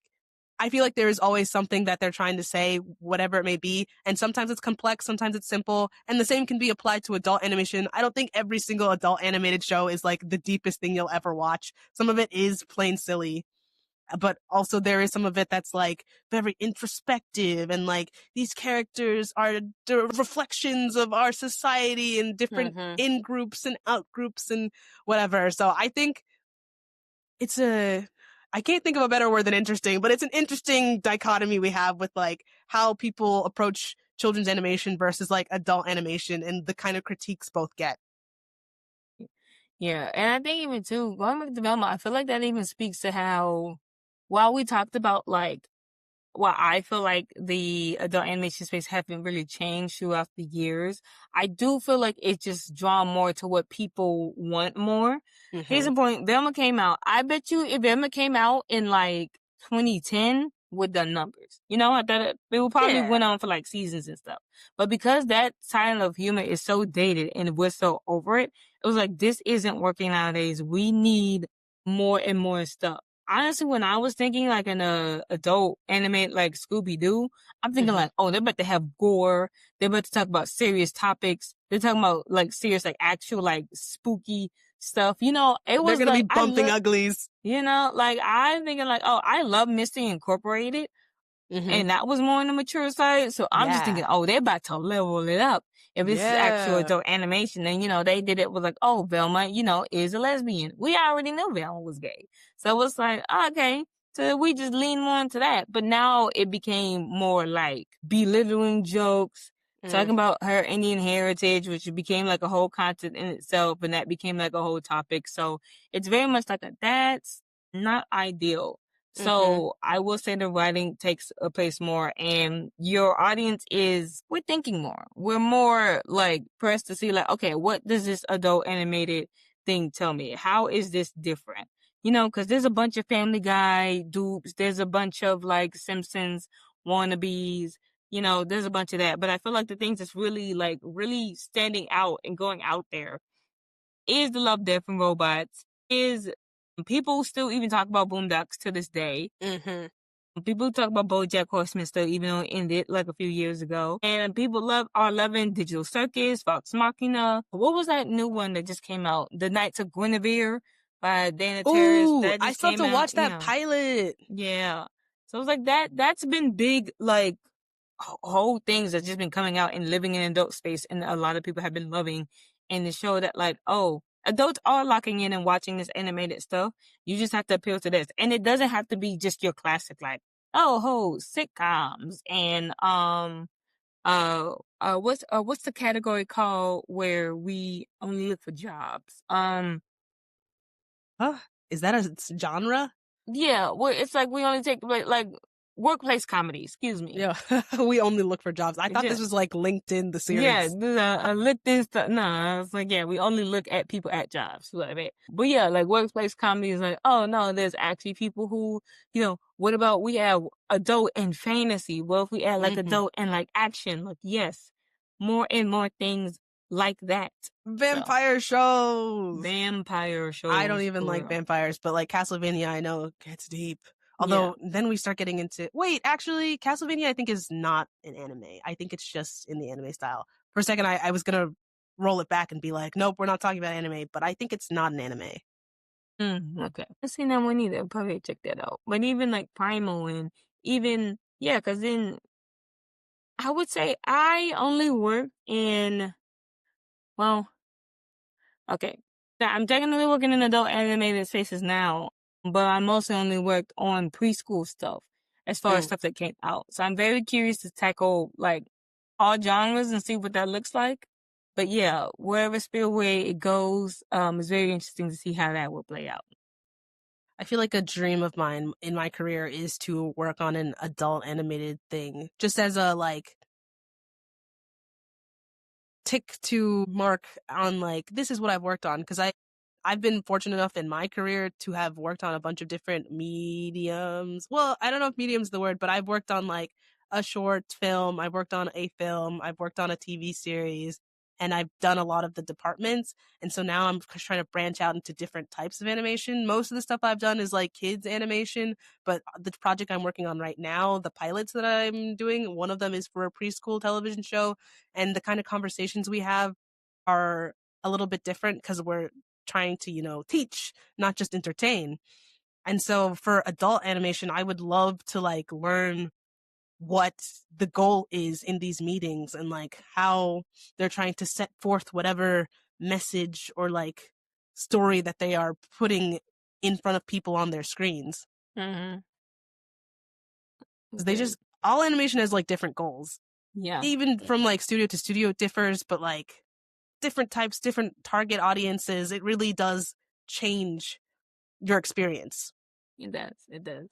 I feel like there is always something that they're trying to say, whatever it may be. And sometimes it's complex, sometimes it's simple. And the same can be applied to adult animation. I don't think every single adult animated show is like the deepest thing you'll ever watch. Some of it is plain silly. but also there is some of it that's like very introspective, and like these characters are reflections of our society and different Mm-hmm. in groups and out groups and whatever. So I think it's a, I can't think of a better word than interesting, but it's an interesting dichotomy we have with like how people approach children's animation versus like adult animation and the kind of critiques both get. Yeah, and I think even too, going back to Velma, I feel like that even speaks to how, while we talked about like, well, I feel like the adult animation space haven't really changed throughout the years. I do feel like it's just drawn more to what people want more. Case Mm-hmm. in point, Velma came out. I bet you if Velma came out in like 2010 with the numbers, I thought it would probably Yeah. went on for like seasons and stuff. But because that style of humor is so dated and we're so over it, it was like, this isn't working nowadays. We need more and more stuff. Honestly, when I was thinking like an adult anime like Scooby Doo, I'm thinking Mm-hmm. like, oh, they're about to have gore. They're about to talk about serious topics. They're talking about like serious, like actual, like spooky stuff. It They're was gonna be like, bumping uglies. like I'm thinking like, oh, I love Misty Incorporated. Mm-hmm. And that was more on the mature side. So I'm just thinking, Yeah. oh, they're about to level it up. If this is actual Yeah. adult animation, then, they did it with like, oh, Velma, is a lesbian. We already knew Velma was gay. So it's like, okay. So we just lean more into that. But now it became more like belittling jokes, Mm. talking about her Indian heritage, which became like a whole content in itself. And that became like a whole topic. So it's very much like that's not ideal. Mm-hmm. So I will say the writing takes a place more, and your audience we're thinking more. We're more like pressed to see like, okay, what does this adult animated thing tell me? How is this different? Cause there's a bunch of Family Guy dupes. There's a bunch of like Simpsons wannabes. There's a bunch of that. But I feel like the things that's really standing out and going out there is the Love, Death, and Robots, is people still even talk about Boondocks to this day. Mm-hmm. People talk about BoJack Horseman still, even though it ended like a few years ago. And people are loving Digital Circus, Vox Machina. What was that new one that just came out? The Knights of Guinevere by Dana Terrace. Ooh, That I just still have came to out. watch that pilot. Yeah. So it's like that's been big, like whole things that's just been coming out and living in adult space, and a lot of people have been loving, and to show that like, oh, adults are locking in and watching this animated stuff. You just have to appeal to this, and it doesn't have to be just your classic like, oh ho, sitcoms and what's the category called where we only look for jobs? Huh? Is that a genre? Yeah, where it's like we only take like workplace comedy, excuse me. Yeah, we only look for jobs. I thought this was like LinkedIn, the Yeah, series. I looked this stuff. No, it's like, yeah, we only look at people at jobs. Like that. But yeah, like workplace comedy is like, oh no, there's actually people who, what about we add adult and fantasy? Well, if we add like Mm-hmm. adult and like action, like yes, more and more things like that. So Vampire shows. vampire I don't shows even for like real. vampires, but like Castlevania, I know gets deep. Yeah. Although then we start getting into, wait, actually, Castlevania I think is not an anime. I think it's just in the anime style. For a second, I was gonna roll it back and be like, nope, we're not talking about anime, but I think it's not an anime. Okay. I seen that one either. Probably check that out. But even like Primal and even yeah, because then I would say I only work in, well, okay. Yeah, I'm technically working in adult animated spaces now, but I mostly only worked on preschool stuff as far as Mm. stuff that came out. So I'm very curious to tackle like all genres and see what that looks like. But yeah, wherever Spillway it goes, it's very interesting to see how that will play out. I feel like a dream of mine in my career is to work on an adult animated thing, just as a like tick to mark on like this is what I've worked on, because I've been fortunate enough in my career to have worked on a bunch of different mediums. Well, I don't know if medium's the word, but I've worked on like a short film, I've worked on a film, I've worked on a TV series, and I've done a lot of the departments. And so now I'm trying to branch out into different types of animation. Most of the stuff I've done is like kids animation, but the project I'm working on right now, the pilots that I'm doing, one of them is for a preschool television show, and the kind of conversations we have are a little bit different because we're trying to, teach, not just entertain. And so for adult animation, I would love to like learn what the goal is in these meetings and like how they're trying to set forth whatever message or like story that they are putting in front of people on their screens. Mm-hmm. They just all animation has like different goals. Yeah. Even from like studio to studio it differs, but like different types, different target audiences, it really does change your experience. It does. It does.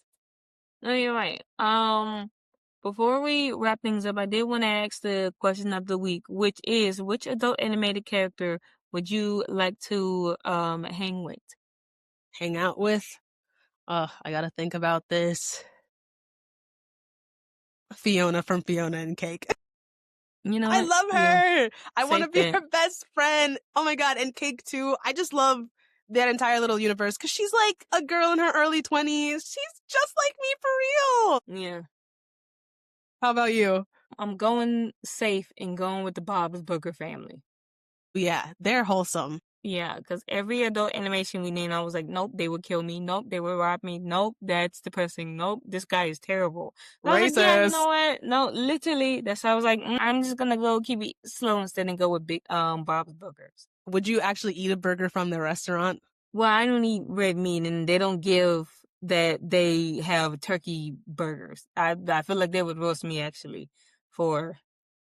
No, you're right. Before we wrap things up, I did want to ask the question of the week, which is, which adult animated character would you like to hang with? Hang out with. I gotta think about this. Fiona from Fiona and Cake. You know I what? love Yeah, her. I want to safe be bet. her best friend. Oh my god, and Cake too. I just love that entire little universe because she's like a girl in her early 20s. She's just like me for real. Yeah. How about you? I'm going safe and going with the Bob's Burger family. Yeah, they're wholesome. Yeah, because every adult animation we named, I was like, nope, they would kill me. Nope, they would rob me. Nope, that's depressing. Nope, this guy is terrible. So I was like, yeah, you know Racist. what? No, literally, that's how I was like, I'm just gonna go keep it slow instead and go with big Bob's Burgers. Would you actually eat a burger from their restaurant? Well, I don't eat red meat, and they don't give that they have turkey burgers. I feel like they would roast me actually for.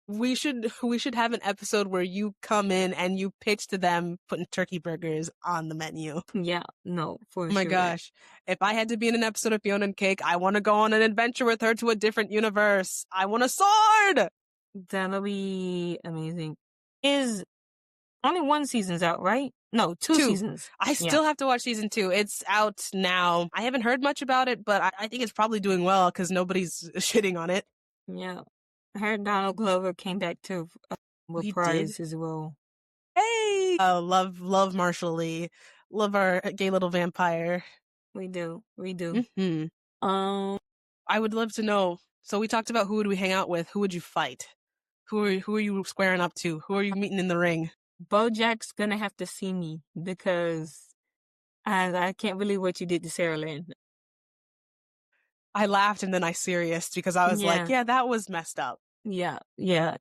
We should have an episode where you come in and you pitch to them putting turkey burgers on the menu. Yeah, no, for Oh my sure. gosh. If I had to be in an episode of Fiona and Cake, I want to go on an adventure with her to a different universe. I want a sword. That'll be amazing. Is only one season's out, right? No, two seasons. I still have to watch season 2. It's out now. I haven't heard much about it, but I think it's probably doing well because nobody's shitting on it. Yeah. I heard Donald Glover came back to reprise as well. Hey! Love Marshall Lee. Love our gay little vampire. We do. Mm-hmm. I would love to know. So we talked about who would we hang out with? Who would you fight? Who are you squaring up to? Who are you meeting in the ring? BoJack's gonna have to see me because I can't believe what you did to Sarah Lynn. I laughed and then I serious because I was like, yeah, that was messed up. Yeah.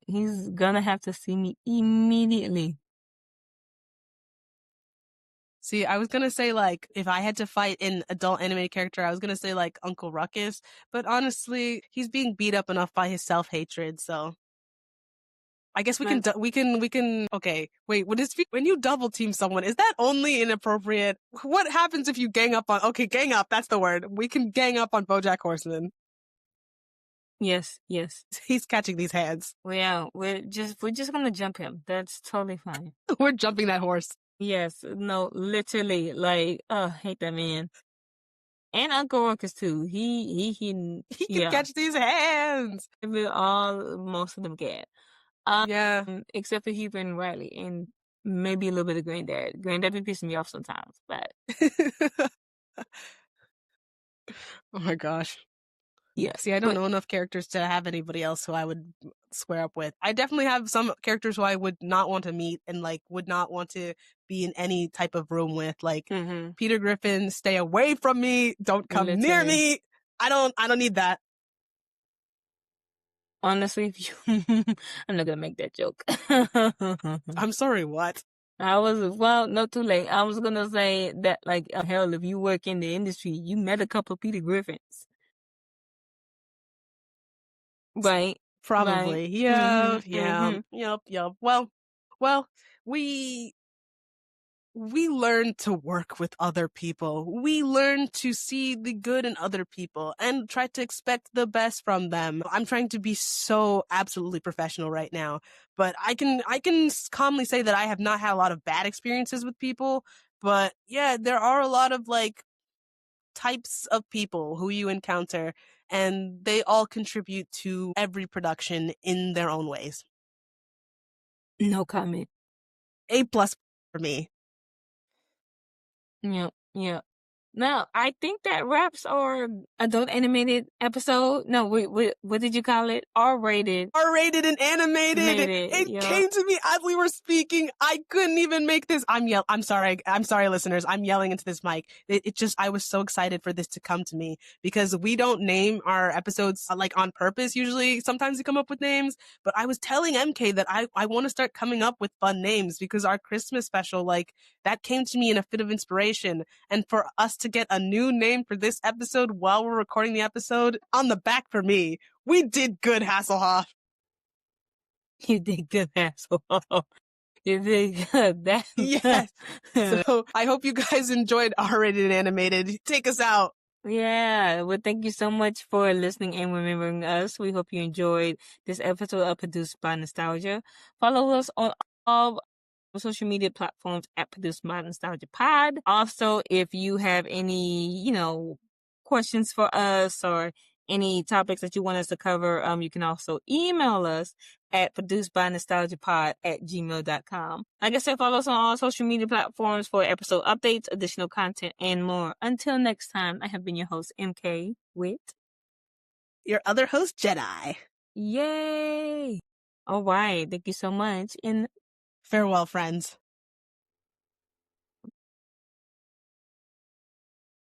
He's gonna have to see me immediately. See, I was gonna say like if I had to fight an adult animated character, I was gonna say like Uncle Ruckus, but honestly, he's being beat up enough by his self-hatred, so I guess we can. Okay, wait. When you double team someone? Is that only inappropriate? What happens if you gang up on? Okay, gang up. That's the word. We can gang up on BoJack Horseman. Yes. He's catching these hands. Yeah, we're just gonna jump him. That's totally fine. We're jumping that horse. Yes. No. Literally. Like. Hate that man. And Uncle Ruckus too. He can catch these hands. Most of them can. Yeah. Except for Hubert and Riley, and maybe a little bit of Granddad. Granddad be pissing me off sometimes, but. Oh my gosh. Yeah. See, I don't know enough characters to have anybody else who I would square up with. I definitely have some characters who I would not want to meet and like would not want to be in any type of room with. Like Peter Griffin, stay away from me. Don't come near me. I don't need that. Honestly, I'm not gonna make that joke. I'm sorry, what? No, too late. I was gonna say that, like, hell, if you work in the industry, you met a couple of Peter Griffins. Right. Probably. Right. Yeah. Mm-hmm. Yep. Well, we learn to work with other people. We learn to see the good in other people and try to expect the best from them. I'm trying to be so absolutely professional right now, but I can calmly say that I have not had a lot of bad experiences with people, but yeah, there are a lot of like types of people who you encounter and they all contribute to every production in their own ways. No comment. A+ for me. Yeah. Now, I think that wraps our adult animated episode. No, what did you call it? R-rated. R-rated and animated. It Yeah. came to me as we were speaking. I couldn't even make this. I'm sorry. I'm sorry, listeners. I'm yelling into this mic. It just, I was so excited for this to come to me because we don't name our episodes like on purpose. Usually, sometimes we come up with names, but I was telling MK that I want to start coming up with fun names because our Christmas special, like, that came to me in a fit of inspiration. And for us to get a new name for this episode while we're recording the episode, on the back for me. We did good, Hasselhoff. You did good, asshole. You did good. Yes. So I hope you guys enjoyed R-rated and animated. Take us out. Yeah. Well, thank you so much for listening and remembering us. We hope you enjoyed this episode of Produced by Nostalgia. Follow us on all social media platforms at Produced by Nostalgia Pod. Also, if you have any, questions for us or any topics that you want us to cover, you can also email us at producebynostalgiapod@gmail.com. Like I said, follow us on all social media platforms for episode updates, additional content, and more. Until next time, I have been your host, MK, with your other host, Jedi. Yay! All right. Thank you so much. And farewell, friends.